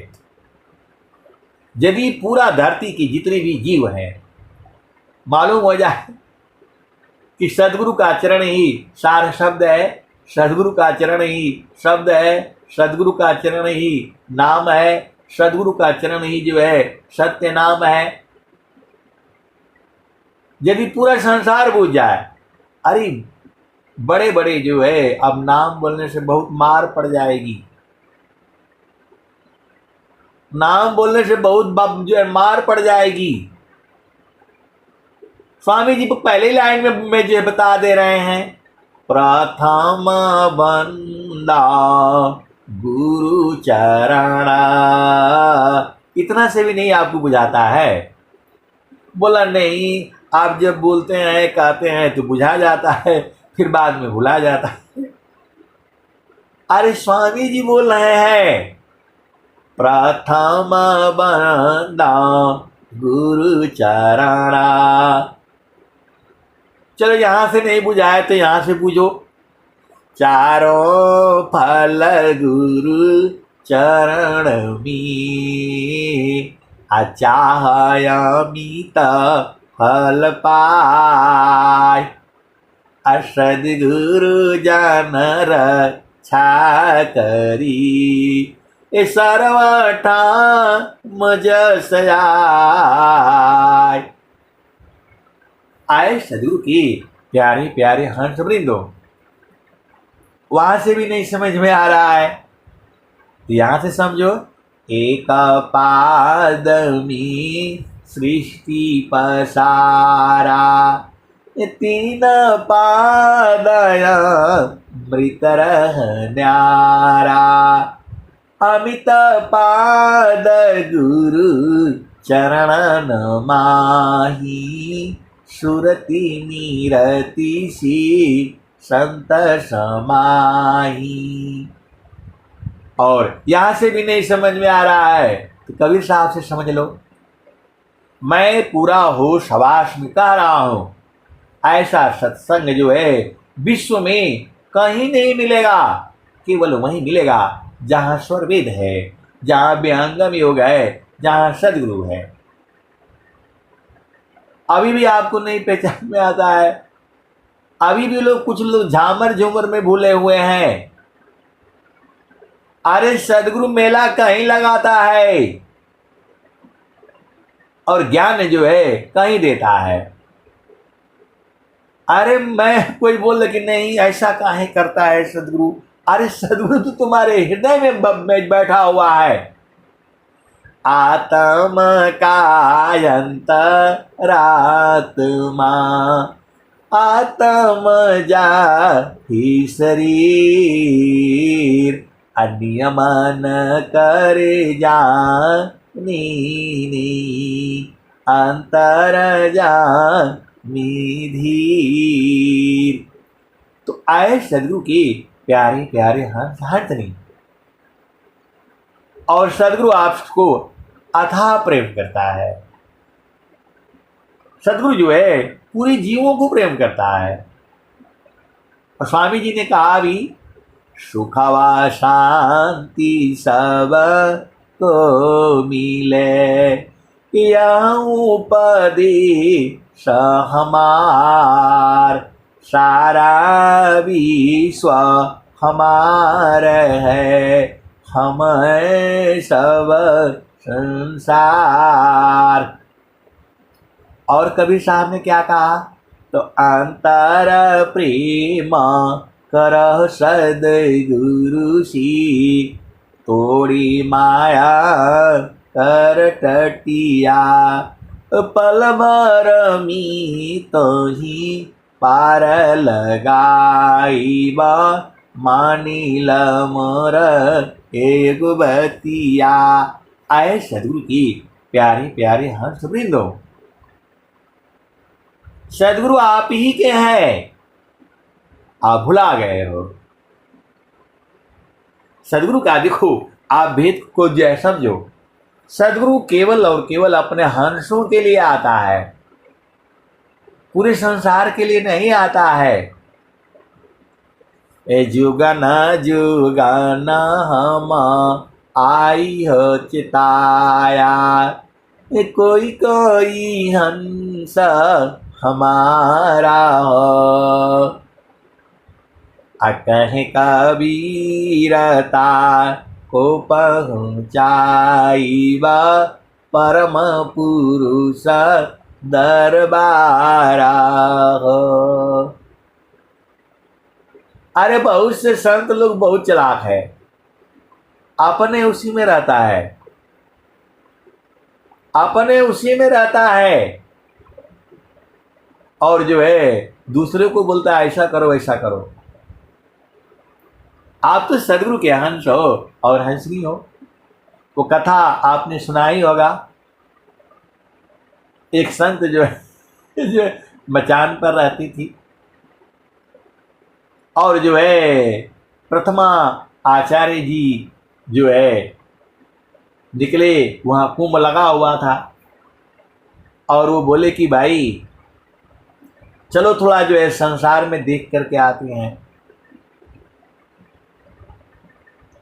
यदि पूरा धरती की जितने भी जीव हैं मालूम हो जाए कि सदगुरु का चरण ही सार शब्द है, सदगुरु का चरण ही शब्द है, सदगुरु का चरण ही नाम है, सदगुरु का चरण ही जो है सत्य नाम है। यदि पूरा संसार बूझ जाए, अरे बड़े बड़े जो है, अब नाम बोलने से बहुत मार पड़ जाएगी। नाम बोलने से बहुत जो है मार पड़ जाएगी। स्वामी जी पहले लाइन में जो बता दे रहे हैं, प्रथम बंदा गुरु चरणा। इतना से भी नहीं आपको बुझाता है? बोला नहीं, आप जब बोलते हैं कहते हैं तो बुझा जाता है, फिर बाद में भुला जाता है। अरे स्वामी जी बोल रहे हैं, प्रथम बंदा गुरु चरणा। चलो यहां से नहीं बुझाए तो यहां से पूछो, चारों फल गुरु चरण में, अचाहयमित फल पाय, सद्गुरु जन रक्षा करी, सर्वठा मजस आए सद्गुरु की प्यारे प्यारे हंस वृंदो। वहां से भी नहीं समझ में आ रहा है तो यहां से समझो, एक पाद में सृष्टि पसारा, तीन पादय मृत न्यारा, अमित पाद गुरु चरण माही, सुरति नीरति सी संत समाही। और यहां से भी नहीं समझ में आ रहा है तो कबीर साहब से समझ लो, मैं पूरा होश हवास में कह रहा हूं, ऐसा सत्संग जो है विश्व में कहीं नहीं मिलेगा, केवल वहीं मिलेगा जहां स्वर वेद है, जहां व्यंगम योग है, जहां सदगुरु है। अभी भी आपको नहीं पहचान में आता है? अभी भी कुछ लोग झामर झूमर में भूले हुए हैं। अरे सदगुरु मेला कहीं लगाता है और ज्ञान जो है कहीं देता है। अरे मैं कोई बोल कि नहीं ऐसा काहे करता है सदगुरु, अरे सदगुरु तो तुम्हारे हृदय में बैठा हुआ है। आत्म कायंतरात्मा, आत्म जा ही शरीर, अनियमन करे जानी, अंतर जान धीर। तो आए सदगुरु के प्यारे प्यारे हंसनी, और सदगुरु आपको अथाह प्रेम करता है। सदगुरु जो है पूरे जीवों को प्रेम करता है। और स्वामी जी ने कहा भी, सुखवा शांति सब को मिले, उपदेश हमार, सारा विश्व हमार है, हम सब संसार। और कबीर साहब ने क्या कहा, तो अंतर प्रेम करह सद्गुरु सी, तोड़ी माया कर टटिया, पल भर मी तो ही पार लगाईब, मानिल मोर एक बतिया। आए सदगुरु की प्यारे प्यारे हंस वृंदो, सदगुरु आप ही के हैं, आप भुला गए हो। सदगुरु का देखो आप भेद को जो है समझो, सदगुरु केवल और केवल अपने हंसों के लिए आता है, पूरे संसार के लिए नहीं आता है। ए जुगन जुगन हम आई हो चिताया, कोई कोई हंस हमारा हो, कहे कबीरता को पहुँचाईबा, परम पुरुष दरबारा हो। अरे बहुत से संत लोग बहुत चालाक है, अपने उसी में रहता है, अपने उसी में रहता है और जो है दूसरे को बोलता है ऐसा करो ऐसा करो। आप तो सदगुरु के हंस हो और हंसनी हो। वो कथा आपने सुना ही होगा, एक संत जो है जो मचान पर रहती थी और जो है प्रथमा आचार्य जी जो है निकले, वहाँ कुंभ लगा हुआ था और वो बोले कि भाई चलो थोड़ा जो है संसार में देख करके आते हैं।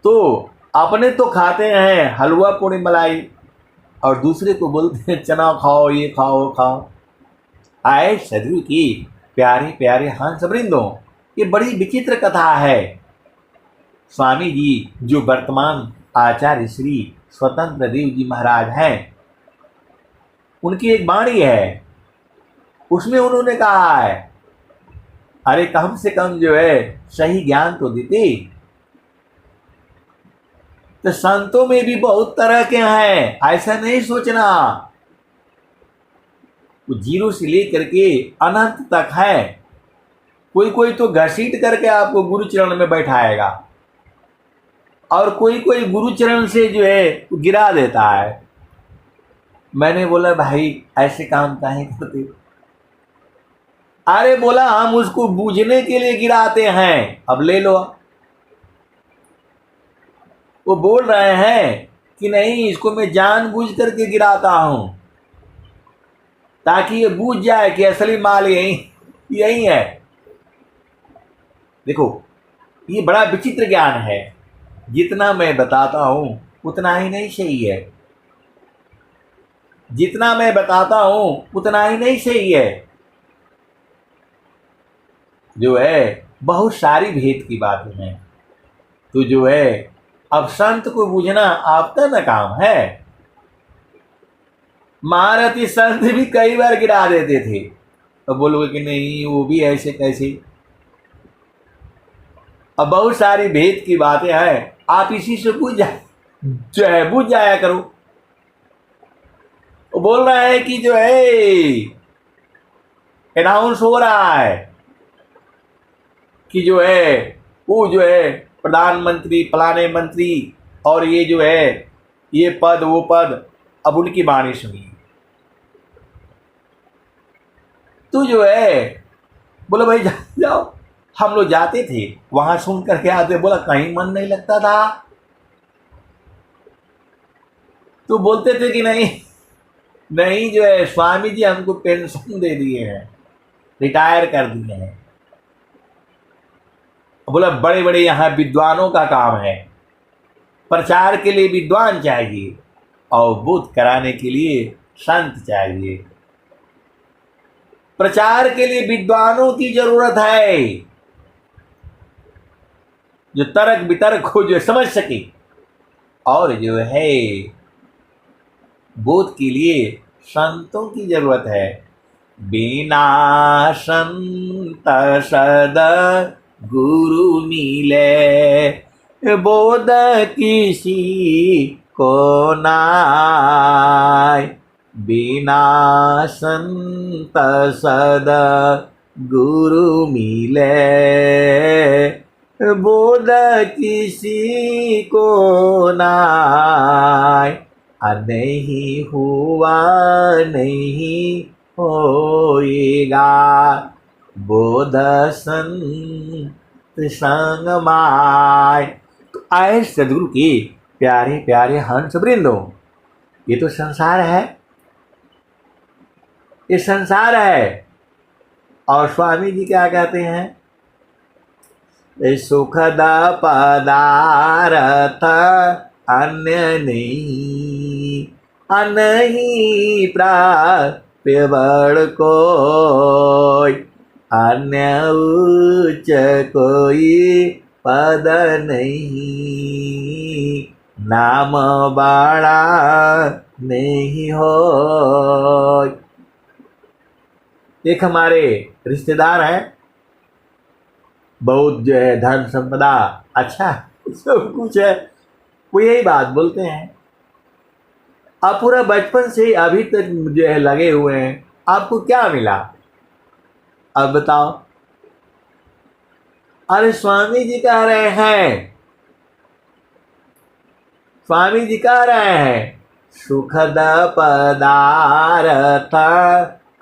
तो अपने तो खाते हैं हलवा पूड़ी मलाई और दूसरे को बोलते हैं चना खाओ, ये खाओ वो खाओ। आए सदगुरु की प्यारे प्यारे हंस वृंदों, ये बड़ी विचित्र कथा है। स्वामी जी जो वर्तमान आचार्य श्री स्वतंत्र देव जी महाराज हैं, उनकी एक वाणी है, उसमें उन्होंने कहा है अरे कम से कम जो है सही ज्ञान तो देते। तो संतों में भी बहुत तरह के हैं, ऐसा नहीं सोचना वो जीरो से लेकर के अनंत तक है। कोई कोई तो घसीट करके आपको गुरु चरण में बैठाएगा और कोई कोई गुरु चरण से जो है गिरा देता है। मैंने बोला भाई ऐसे काम काहे करते? अरे बोला हम उसको बूझने के लिए गिराते हैं, अब ले लो। वो बोल रहे हैं कि नहीं इसको मैं जानबूझ करके गिराता हूं ताकि ये बूझ जाए कि असली माल यही है। देखो ये बड़ा विचित्र ज्ञान है, जितना मैं बताता हूं उतना ही नहीं सही है, जितना मैं बताता हूं उतना ही नहीं सही है। जो है बहुत सारी भेद की बातें हैं। तो जो है अब संत को बूझना आपका न काम है। महारथी संत भी कई बार गिरा देते थे, तो बोलोगे कि नहीं वो भी ऐसे कैसे। अब बहुत सारी भेद की बातें हैं, आप इसी से बूझ जाया करो। वो बोल रहा है कि जो है अनाउंस हो रहा है कि जो है वो जो है प्रधानमंत्री फलाने मंत्री और ये जो है ये पद वो पद, अब उनकी वाणी सुनिए। तो जो है बोला भाई जाओ, हम लोग जाते थे वहां सुन करके आते, बोला कहीं मन नहीं लगता था। तो बोलते थे कि नहीं नहीं जो है स्वामी जी हमको पेंशन दे दिए हैं, रिटायर कर दिए हैं। बोला बड़े बड़े यहाँ विद्वानों का काम है, प्रचार के लिए विद्वान चाहिए और बोध कराने के लिए संत चाहिए। प्रचार के लिए विद्वानों की जरूरत है जो तर्क वितर्क को जो समझ सके, और जो है बोध के लिए संतों की जरूरत है। बिना संत सद गुरु मिले, बोध किसी को नाय। बिना संत सद गुरु मिले, बोध किसी को नाय। नहीं हुआ नहीं होएगा, बोध संत संग माय। तो आए सदगुरु के प्यारे प्यारे हंस वृंदों, ये तो संसार है, ये संसार है। और स्वामी जी क्या कहते हैं, सुखद पदार्थ अन्य नहीं, अनही प्राप्य बड़ कोई, अन्य उच्च कोई पद नहीं, नाम बड़ा नहीं हो। एक हमारे रिश्तेदार हैं, बहुत जो है धन संपदा अच्छा सब कुछ है, वो यही बात बोलते हैं आप पूरा बचपन से अभी तक जो है लगे हुए हैं, आपको क्या मिला अब बताओ। अरे स्वामी जी कह रहे हैं, स्वामी जी कह रहे हैं, सुखद पदार्थ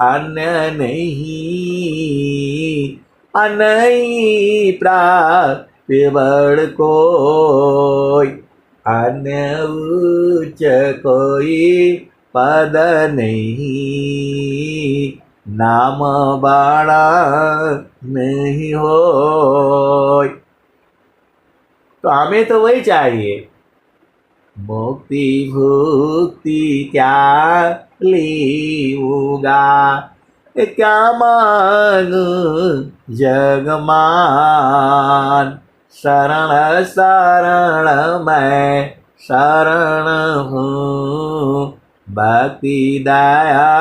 अन्य नहीं, अनई प्राप्य कोई, अन्य उच्च कोई पद नहीं, नाम बड़ा नहीं हो। तो हमें तो वही चाहिए, मुक्ति भुक्ति क्या लीऊंगा, क्या मांगू जगमान, शरण शरण मैं शरण हूँ, भक्ति दया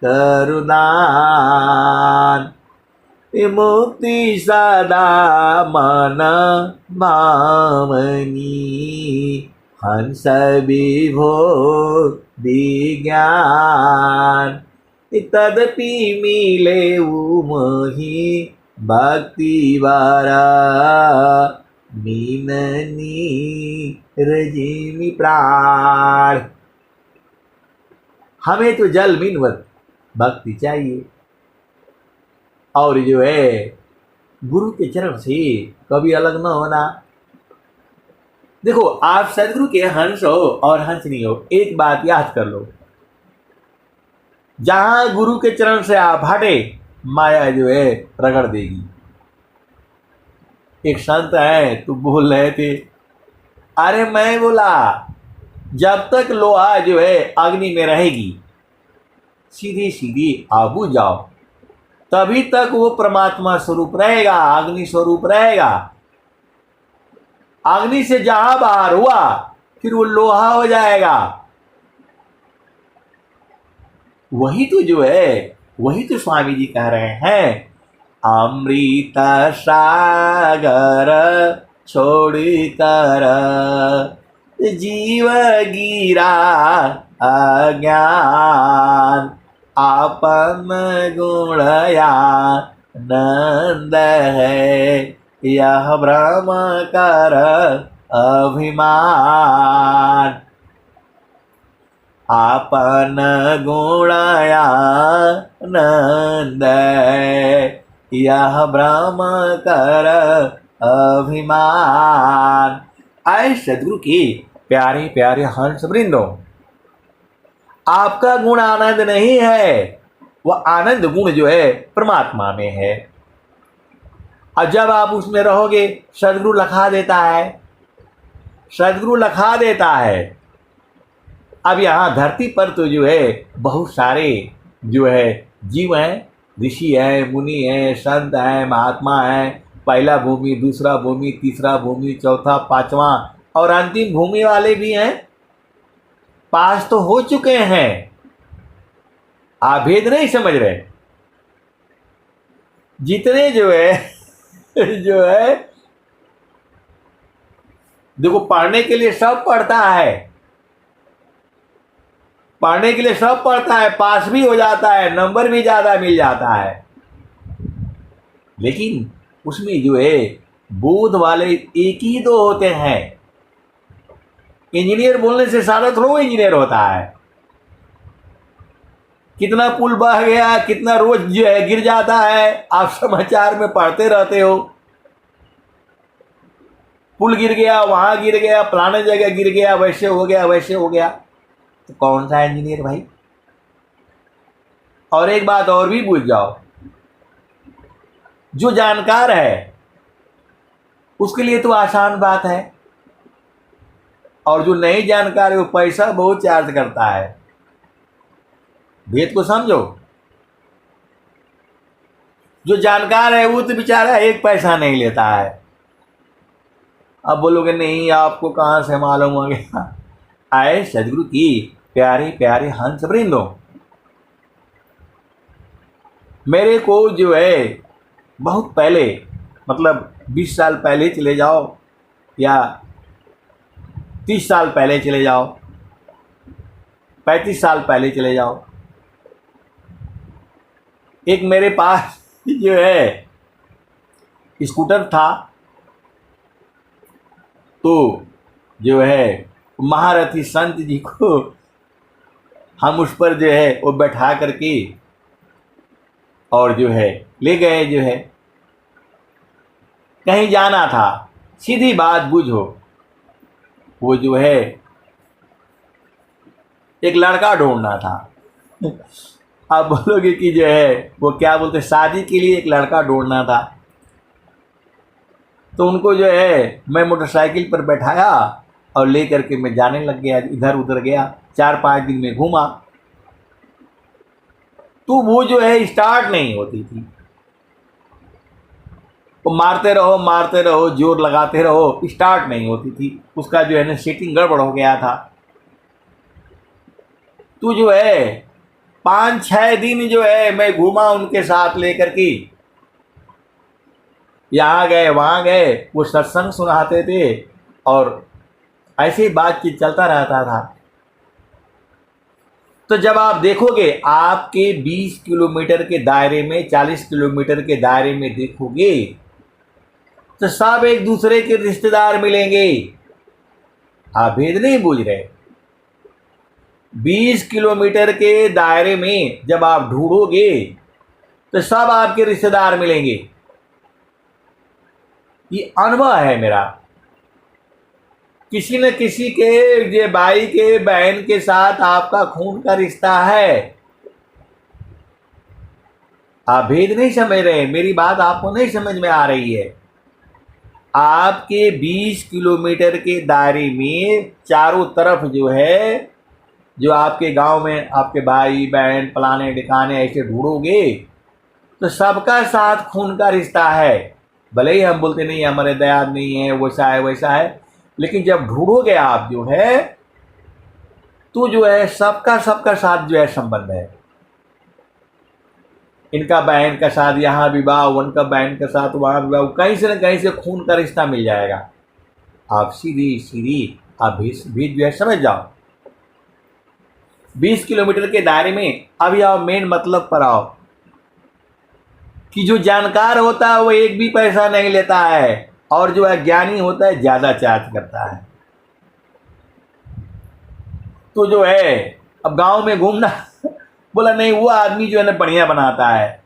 करुदान, मुक्ति सदा मन भावनी, हंस विभो विज्ञान, तदपि मिले मोहि भक्ति वारा, मीननी रजिमी प्राण। हमें तो जल मीनवत भक्ति चाहिए, और जो है गुरु के चरण से कभी अलग न होना। देखो, आप सदगुरु के हंस हो और हंसनी हो, एक बात याद कर लो, जहां गुरु के चरण से आप हटे, माया जो है रगड़ देगी। एक संत है, तू बोल रहे थे, अरे मैं बोला जब तक लोहा जो है अग्नि में रहेगी, सीधी सीधी आबू जाओ, तभी तक वो परमात्मा स्वरूप रहेगा, अग्नि स्वरूप रहेगा। अग्नि से जहां बाहर हुआ, फिर वो लोहा हो जाएगा। वही तो जो है, वही तो स्वामी जी कह रहे हैं, अमृत सागर छोड़ कर जीव गिरा अज्ञान, आपन गुणया नंद है, यह भ्रम कर अभिमान, आपन गुणया नंद है, यह भ्रम कर अभिमान। आए सदगुरु की प्यारे प्यारे हंस वृंदों, आपका गुण आनंद नहीं है, वह आनंद गुण जो है परमात्मा में है। और जब आप उसमें रहोगे, सदगुरु लखा देता है, सदगुरु लखा देता है। अब यहाँ धरती पर तो जो है बहुत सारे जो है जीव हैं, ऋषि हैं, मुनि हैं, संत हैं, महात्मा हैं, पहला भूमि, दूसरा भूमि, तीसरा भूमि, चौथा, पांचवा और अंतिम भूमि वाले भी हैं। पास तो हो चुके हैं, आप भेद नहीं समझ रहे। जितने जो है जो है देखो, पढ़ने के लिए सब पढ़ता है, पढ़ने के लिए सब पढ़ता है, पास भी हो जाता है, नंबर भी ज्यादा मिल जाता है, लेकिन उसमें जो है बोध वाले एक ही दो होते हैं। इंजीनियर बोलने से सारा थोड़ा इंजीनियर होता है। कितना पुल बह गया, कितना रोज जो है गिर जाता है, आप समाचार में पढ़ते रहते हो। पुल गिर गया, वहां गिर गया, फलाने जगह गिर गया, वैसे हो गया, वैसे हो गया। तो कौन सा इंजीनियर भाई? और एक बात और भी भूल जाओ, जो जानकार है उसके लिए तो आसान बात है, और जो नहीं जानकार है वो पैसा बहुत चार्ज करता है। भेद को समझो। जो जानकार है वो तो बेचारा एक पैसा नहीं लेता है। अब बोलोगे नहीं, आपको कहां से मालूम हो गया? आए सदगुरु की प्यारे प्यारे हंस वृंदों, मेरे को जो है बहुत पहले, मतलब 20 साल पहले चले जाओ या 30 साल पहले चले जाओ, 35 साल पहले चले जाओ। एक मेरे पास जो है स्कूटर था, तो जो है महारथी संत जी को हम उस पर जो है वो बैठा करके और जो है ले गए, जो है कहीं जाना था। सीधी बात बुझो, वो जो है एक लड़का ढूंढना था। आप बोलोगे कि जो है वो क्या बोलते, शादी के लिए एक लड़का ढूंढना था। तो उनको जो है मैं मोटरसाइकिल पर बैठाया और ले करके मैं जाने लग गया, इधर उधर गया, 4-5 दिन में घूमा। तो वो जो है स्टार्ट नहीं होती थी। वो मारते रहो, जोर लगाते रहो, स्टार्ट नहीं होती थी। उसका जो है ना सेटिंग गड़बड़ हो गया था। तो जो है 5-6 दिन जो है मैं घूमा उनके साथ लेकर के, यहाँ गए वहाँ गए, वो सत्संग सुनाते थे और ऐसी बातचीत चलता रहता था। तो जब आप देखोगे आपके 20 किलोमीटर के दायरे में, 40 किलोमीटर के दायरे में देखोगे तो सब एक दूसरे के रिश्तेदार मिलेंगे। आप भेद नहीं बूझ रहे। 20 किलोमीटर के दायरे में जब आप ढूंढोगे तो सब आपके रिश्तेदार मिलेंगे। ये अनुभव है मेरा। किसी न किसी के, ये भाई के, बहन के साथ आपका खून का रिश्ता है। आप भेद नहीं समझ रहे, मेरी बात आपको नहीं समझ में आ रही है। आपके 20 किलोमीटर के दायरे में चारों तरफ जो है, जो आपके गांव में आपके भाई बहन फलाने ठिकाने ऐसे ढूंढोगे तो सबका साथ खून का रिश्ता है। भले ही हम बोलते नहीं हमारे दयाद नहीं है, वैसा है वैसा है, लेकिन जब ढूंढोगे आप जो है तो जो है सबका साथ जो है संबंध है। इनका बहन का साथ यहाँ विवाह, उनका बहन का साथ वहाँ विवाह, कहीं से न कहीं से खून का रिश्ता मिल जाएगा। आप सीधी आप भी जो है समझ जाओ। 20 किलोमीटर के दायरे में अभी आओ, मेन मतलब पर आओ कि जो जानकार होता है वो एक भी पैसा नहीं लेता है और जो अज्ञानी होता है ज़्यादा चार्ज करता है। तो जो है अब गांव में घूमना बोला नहीं, वो आदमी जो है ना बढ़िया बनाता है,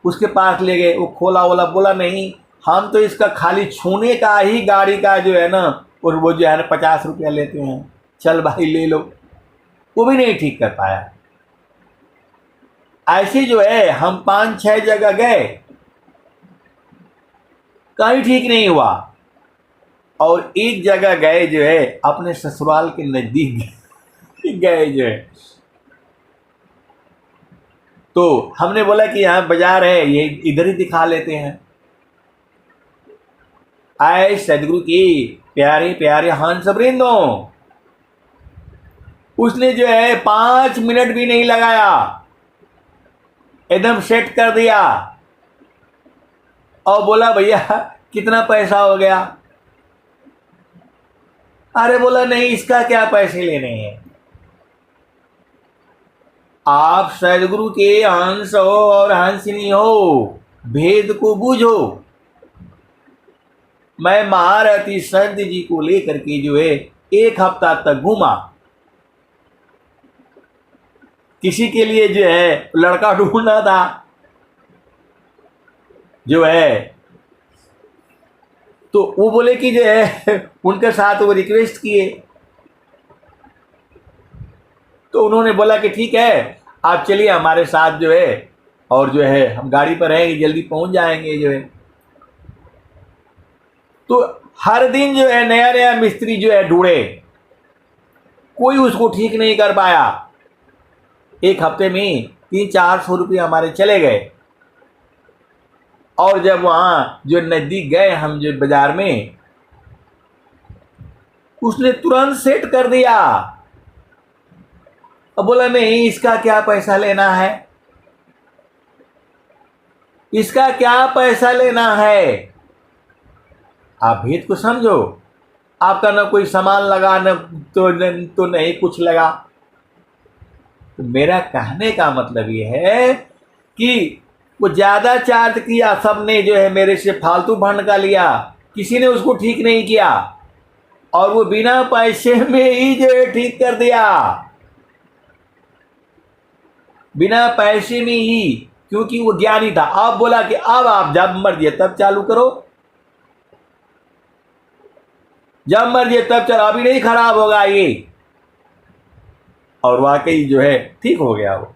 उसके पास ले गए, वो खोला वोला, बोला नहीं हम तो इसका खाली छूने का ही गाड़ी का जो है ना, और वो जो है ना 50 रुपया लेते हैं, चल भाई ले लो। वो भी नहीं ठीक कर पाया। ऐसे जो है हम 5-6 जगह गए, कहीं ठीक नहीं हुआ। और एक जगह गए जो है अपने ससुराल के नज़दीक गए जो है, तो हमने बोला कि यहाँ बाजार है, ये इधर ही दिखा लेते हैं। आए सदगुरु की प्यारे प्यारे हंस वृंदों, उसने जो है 5 मिनट भी नहीं लगाया, एकदम सेट कर दिया और बोला भैया कितना पैसा हो गया। अरे बोला नहीं, इसका क्या पैसे लेने हैं, आप सदगुरु के हंस हो और हंसनी हो, भेद को बूझो। मैं महारथी संत जी को लेकर के जो है 1 हफ्ता तक घूमा। किसी के लिए जो है लड़का ढूंढना था, जो है तो वो बोले कि जो है उनके साथ वो रिक्वेस्ट किए, तो उन्होंने बोला कि ठीक है आप चलिए हमारे साथ जो है, और जो है हम गाड़ी पर रहेंगे, जल्दी पहुंच जाएंगे जो है। तो हर दिन जो है नया नया मिस्त्री जो है ढूंढे, कोई उसको ठीक नहीं कर पाया। 1 हफ्ते में 300-400 रुपये हमारे चले गए। और जब वहाँ जो नज़दीक गए हम जो बाजार में, उसने तुरंत सेट कर दिया। अब बोला नहीं, इसका क्या पैसा लेना है, इसका क्या पैसा लेना है। आप भेद को समझो। आपका ना कोई सामान लगा, न तो नहीं कुछ लगा, तो मेरा कहने का मतलब ये है कि वो ज़्यादा चार्ज किया, सबने जो है मेरे से फालतू फंड का लिया, किसी ने उसको ठीक नहीं किया, और वो बिना पैसे में ही जो है ठीक कर दिया, बिना पैसे में ही, क्योंकि वो ज्ञानी था। अब बोला कि अब आप जब मर्जी तब चालू करो, जब मर्जी तब चलो, अभी नहीं खराब होगा ये। और वाकई जो है ठीक हो गया वो।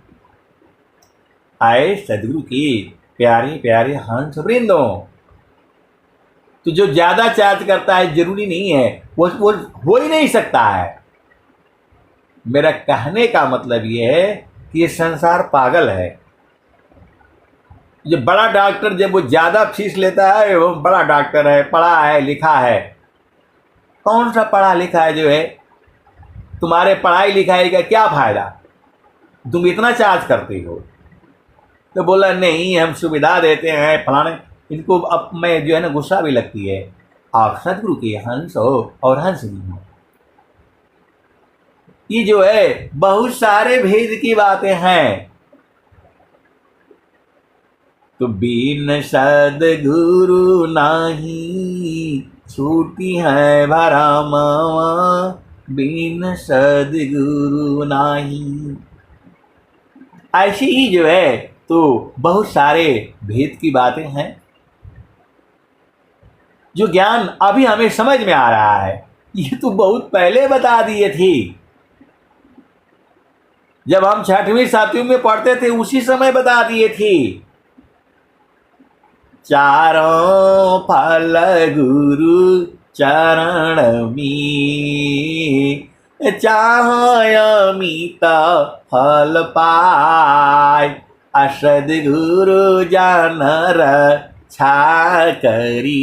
आए सदगुरु की प्यारी प्यारी हंस वृंदों। तो जो ज्यादा चार्ज करता है जरूरी नहीं है वो हो ही नहीं सकता है। मेरा कहने का मतलब ये है कि ये संसार पागल है। जो बड़ा डॉक्टर जब वो ज्यादा फीस लेता है, वो बड़ा डॉक्टर है, पढ़ा है लिखा है। कौन सा पढ़ा लिखा है जो है, तुम्हारे पढ़ाई लिखाई का क्या फायदा, तुम इतना चार्ज करते हो। तो बोला नहीं हम सुविधा देते हैं फलाने। इनको अब मैं जो है ना गुस्सा भी लगती है। आप सदगुरु के हंस हो और हंस नहीं हो। ये जो है बहुत सारे भेद की बातें हैं। तो बिन सदगुरु नाही छूटी है भरमावा, बिन सदगुरु नाही। ऐसी ही जो है तो बहुत सारे भेद की बातें हैं जो ज्ञान अभी हमें समझ में आ रहा है। ये तो बहुत पहले बता दिए थी, जब हम 6वीं 7वीं में पढ़ते थे उसी समय बता दिए थी। चारों फल गुरु चरण में, चाहो अमित फल पाय, असदगुरु जानर छा करी,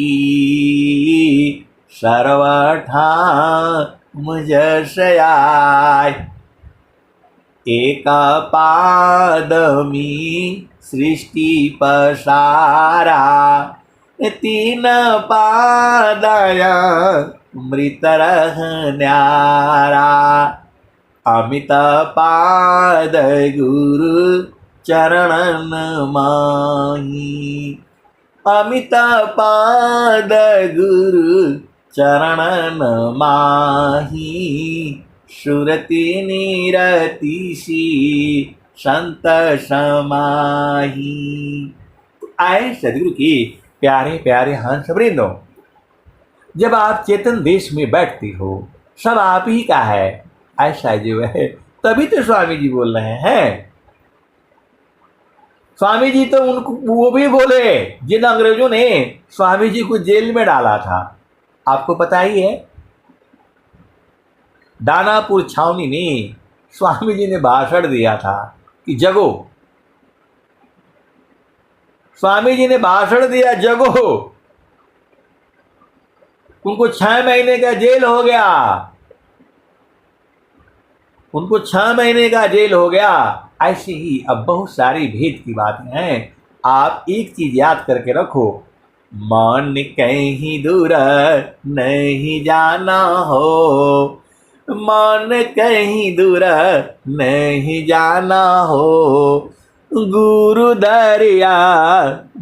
सर्वठा मुझ आय। एक पाद में सृष्टि पसारा, 3 पादया मृत रह न्यारा। अमित पाद गुरु चरणन माही, अमित पाद गुरु चरणन माही। सुरति निरति सी संत समाही। आए सदगुरु की प्यारे प्यारे हंस वृंदों। जब आप चेतन देश में बैठते हो, सब आप ही का है, ऐसा जो है तभी तो स्वामी जी बोल रहे हैं। स्वामी जी तो उनको वो भी बोले जिन अंग्रेजों ने स्वामी जी को जेल में डाला था। आपको पता ही है, दानापुर छावनी में स्वामी जी ने भाषण दिया था कि जगो। स्वामी जी ने भाषण दिया जगो। उनको 6 महीने का जेल हो गया, उनको 6 महीने का जेल हो गया। ऐसे ही अब बहुत सारी भेद की बातें हैं। आप एक चीज याद करके रखो, मन कहीं दूर नहीं जाना हो, मन कहीं दूर नहीं जाना हो। गुरु दरिया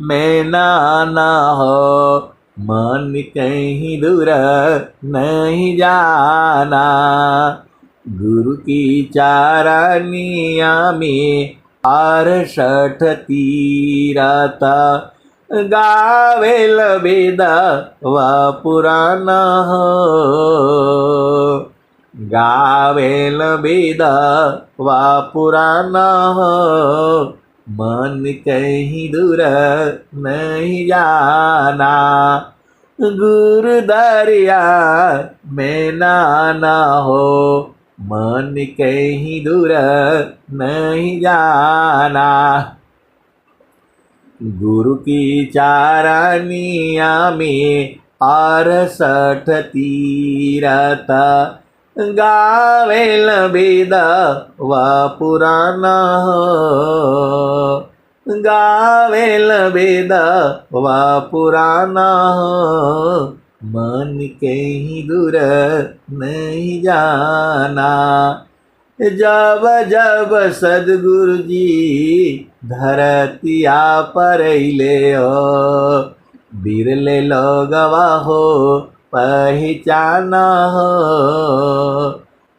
में नाना हो, मन कहीं दूर नहीं जाना। गुरु की चारनिया में 68 तीरथ, गावेल वेद व पुराण हो, गावेल वेद व पुराण हो। मन कहीं दूर नहीं जाना, गुरु दरिया में नाना हो। मन कहीं दूर नहीं जाना। गुरु की चारनिया में 68 तीरथ, गावेल वेद व पुराण हो, गावेल वेद व पुराण हो। मन कहीं दूर नहीं जाना, जब जब सदगुरु जी धरतिया पर अइले हो, बिरले लोगवा हो पहचाना हो,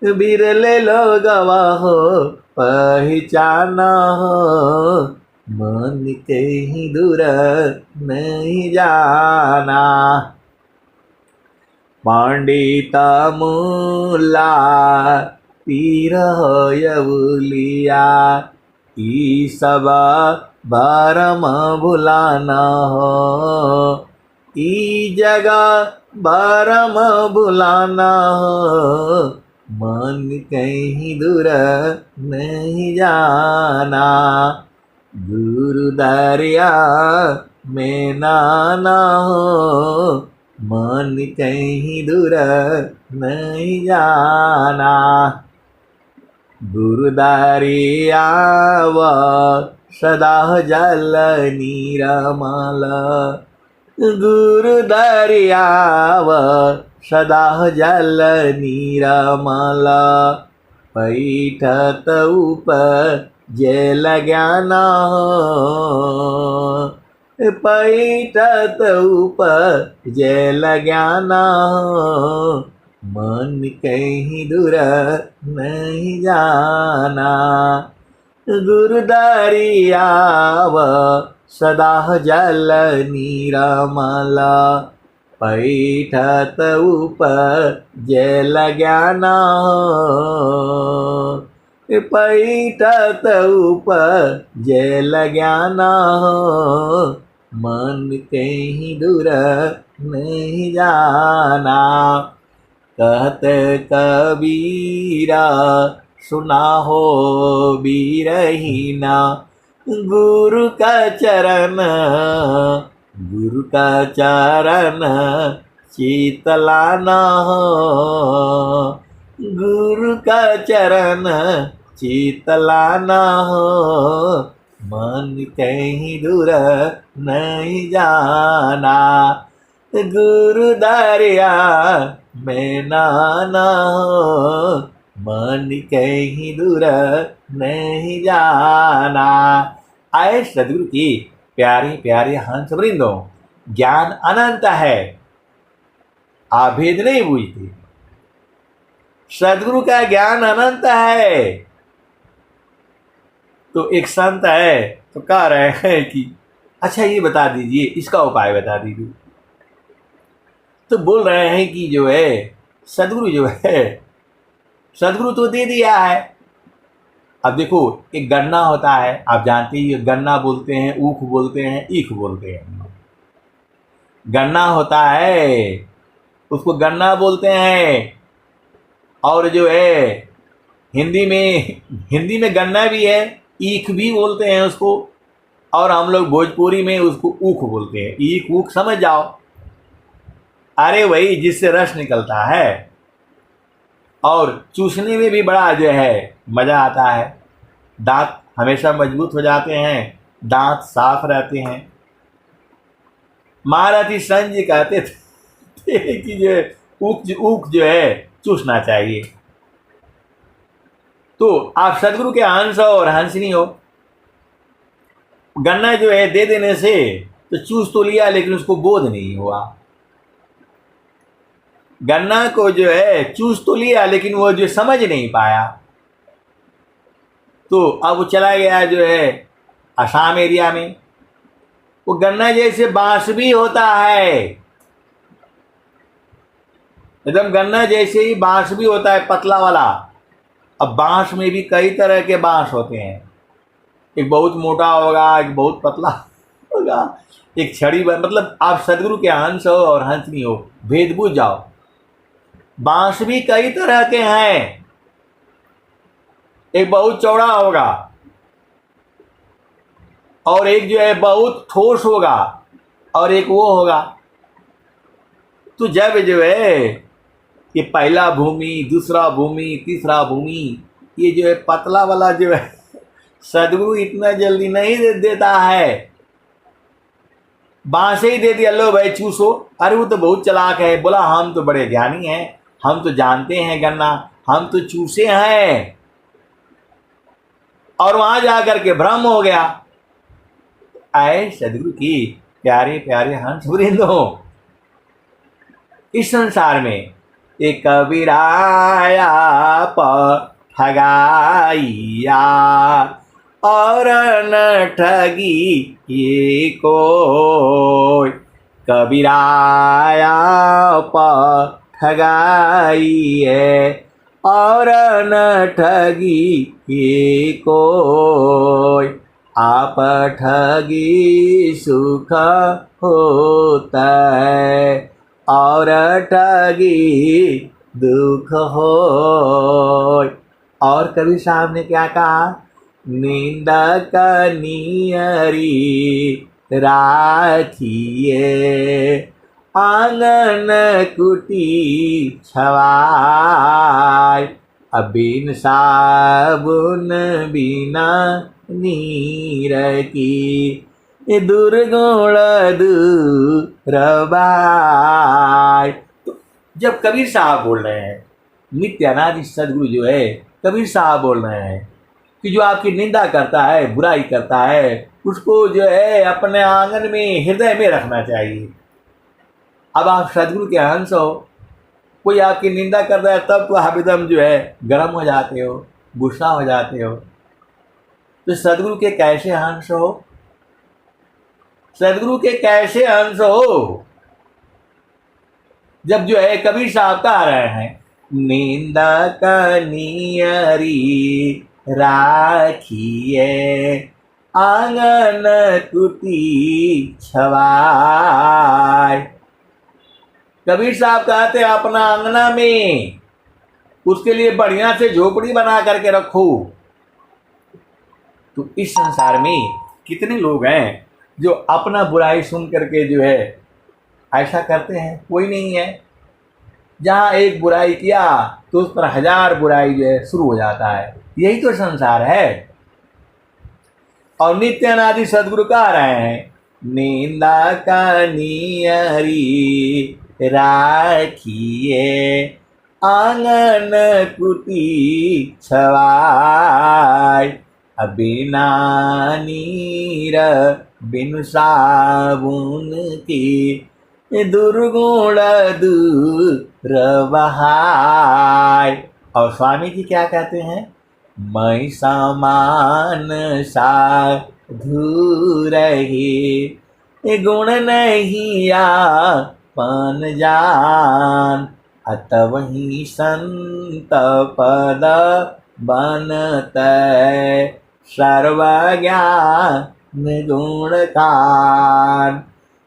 बिरले लोगवा हो पहचाना हो, मन कहीं दूर नहीं जाना। पंडिता मुल्ला पीर होयवुलिया, ई सब भरम भुलाना हो, ई जगह भरम भुलाना हो, मन कहीं दूर नहीं जाना। गुरु दरिया में नाना हो, मन कहीं दूर नहीं जाना। गुरु दरिया व सदा जल नीरमल, गुरु दरिया व सदा जल नीरमल, पैठत ऊपर जेल ज्ञान हो, पैठत ऊपर जेल ज्ञान हो, मन कहीं दूर नहीं जाना। गुरु दरिया व सदा जल नीरमल, पैठत ऊपर जेल ज्ञान हो, पैठत ऊपर जेल ज्ञान हो, मन कहीं दूर नहीं जाना। कहते कबीरा सुना हो बीरहीना, गुरु का चरण, गुरु का चरण शीतलाना हो, गुरु का चरण शीतलाना हो, मन कहीं दूर नहीं जाना। गुरु दरिया में नाना हो, मन कहीं दूर नहीं जाना। आए सदगुरु की प्यारे प्यारे हंस वृंदों, ज्ञान अनंत है, आप भेद नहीं बूझते। सदगुरु का ज्ञान अनंत है। तो एक संत है तो कह रहे हैं कि अच्छा ये बता दीजिए, इसका उपाय बता दीजिए। तो बोल रहे हैं कि जो है सदगुरु जो है, सदगुरु तो दे दिया है। अब देखो, एक गन्ना होता है, आप जानते ही, गन्ना बोलते हैं, ऊख बोलते हैं, ईख बोलते हैं। गन्ना होता है उसको गन्ना बोलते हैं, और जो है हिंदी में गन्ना भी है, ईख भी बोलते हैं उसको, और हम लोग भोजपुरी में उसको ऊख बोलते हैं। ईख ऊख समझ जाओ, अरे वही जिससे रस निकलता है, और चूसने में भी बड़ा जो है मज़ा आता है। दांत हमेशा मजबूत हो जाते हैं, दांत साफ रहते हैं। महारथी संत जी कहते थे कि जो ऊख जो है चूसना चाहिए। तो आप सदगुरु के हंस और हंसनी हो। गन्ना जो है दे देने से तो चूस तो लिया, लेकिन उसको बोध नहीं हुआ। गन्ना को जो है चूस तो लिया, लेकिन वो जो समझ नहीं पाया। तो अब वो चला गया जो है असम एरिया में। वो गन्ना जैसे बांस भी होता है, एकदम गन्ना जैसे ही बांस भी होता है, पतला वाला। अब बांस में भी कई तरह के बांस होते हैं, एक बहुत मोटा होगा, एक बहुत पतला होगा, एक छड़ी। मतलब आप सदगुरु के हंस हो और हंसनी हो, भेद बूझ जाओ। बांस भी कई तरह के हैं, एक बहुत चौड़ा होगा, और एक जो है बहुत ठोस होगा, और एक वो होगा। तो जब जो है ये पहला भूमि, दूसरा भूमि, तीसरा भूमि, ये जो है पतला वाला जो है सदगुरु इतना जल्दी नहीं देता है। बांस ही दे दिया, लो भाई चूसो। अरे वो तो बहुत चालाक है, बोला हम तो बड़े ज्ञानी हैं, हम तो जानते हैं गन्ना, हम तो चूसे हैं। और वहां जाकर के भ्रम हो गया। आए सदगुरु की प्यारे प्यारे हंस वृंदो, इस संसार में एक कबीराया ठगाइया और न ठगी ये कोई, कबीराया ठगाई है और न ठगी ये कोई, आप ठगी सुख होता है और ठगी दुख हो। और कबीर साहब ने क्या कहा, निंदक नियरी राखिए आंगन कुटी छवाय, बिन साबुन बिना नीर की दुर्गुण दूरबाय। तो जब कबीर साहब बोल रहे हैं, नित्य अनादि सदगुरु जो है कबीर साहब बोल रहे हैं कि जो आपकी निंदा करता है, बुराई करता है, उसको जो है अपने आंगन में, हृदय में रखना चाहिए। अब आप सदगुरु के हंस हो, कोई आपकी निंदा करता है तब तो आप एकदम जो है गर्म हो जाते हो, गुस्सा हो जाते हो। तो सदगुरु के कैसे हंस हो, सदगुरु के कैसे हंस हो, जब जो है कबीर साहब कह रहे हैं निंदा का नियरी राखिए आंगन कुटी छवाय। कबीर साहब कहते अपना आंगना में उसके लिए बढ़िया से झोपड़ी बना करके रखो। तो इस संसार में कितने लोग हैं जो अपना बुराई सुन करके जो है ऐसा करते हैं, कोई नहीं है। जहाँ एक बुराई किया तो उस पर 1000 बुराई जो है शुरू हो जाता है। यही तो संसार है। और नित्य अनादि सदगुरु कह रहे हैं निंदा का नियरी राखिए आंगन कुटी छवाय, बिना नीर बिनु साबुन की दुर्गुण दूर बहाय। और स्वामी जी क्या कहते हैं, मैं समान साधु रही गुण नहीं आपन जान, अतवहि संत पद बनतै सर्वज्ञान गुण कान,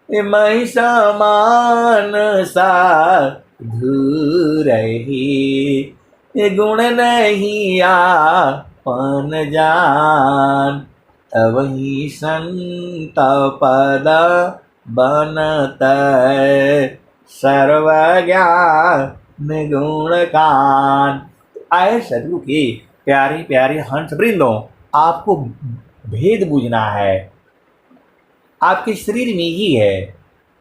मैं समान साधु रही गुण नहीं आपन जान, तवहि संत पद बनतै सर्वज्ञान गुण कान। आए सदगुरु के प्यारे प्यारे हंस वृंदों, आपको भेद बूझना है। आपके शरीर में ही है,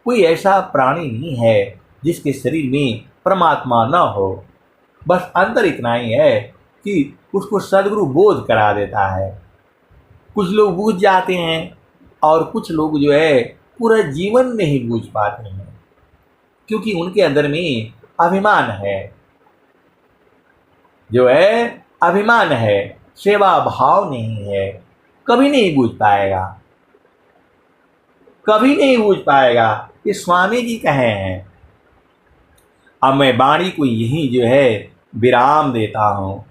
कोई ऐसा प्राणी नहीं है जिसके शरीर में परमात्मा न हो। बस अंतर इतना ही है कि उसको सदगुरु बोध करा देता है। कुछ लोग बूझ जाते हैं और कुछ लोग जो है पूरा जीवन नहीं बूझ पाते हैं, क्योंकि उनके अंदर में अभिमान है, जो है अभिमान है, सेवा भाव नहीं है। कभी नहीं बूझ पाएगा, कभी नहीं बूझ पाएगा। ये स्वामी जी कहे हैं। अब मैं वाणी को यही जो है विराम देता हूँ।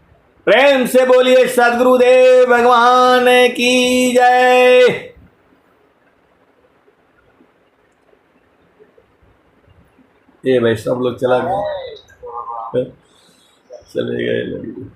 प्रेम से बोलिए सद्गुरुदेव भगवान की जय। ये भाई सब लोग चला गए, चले गए लोग।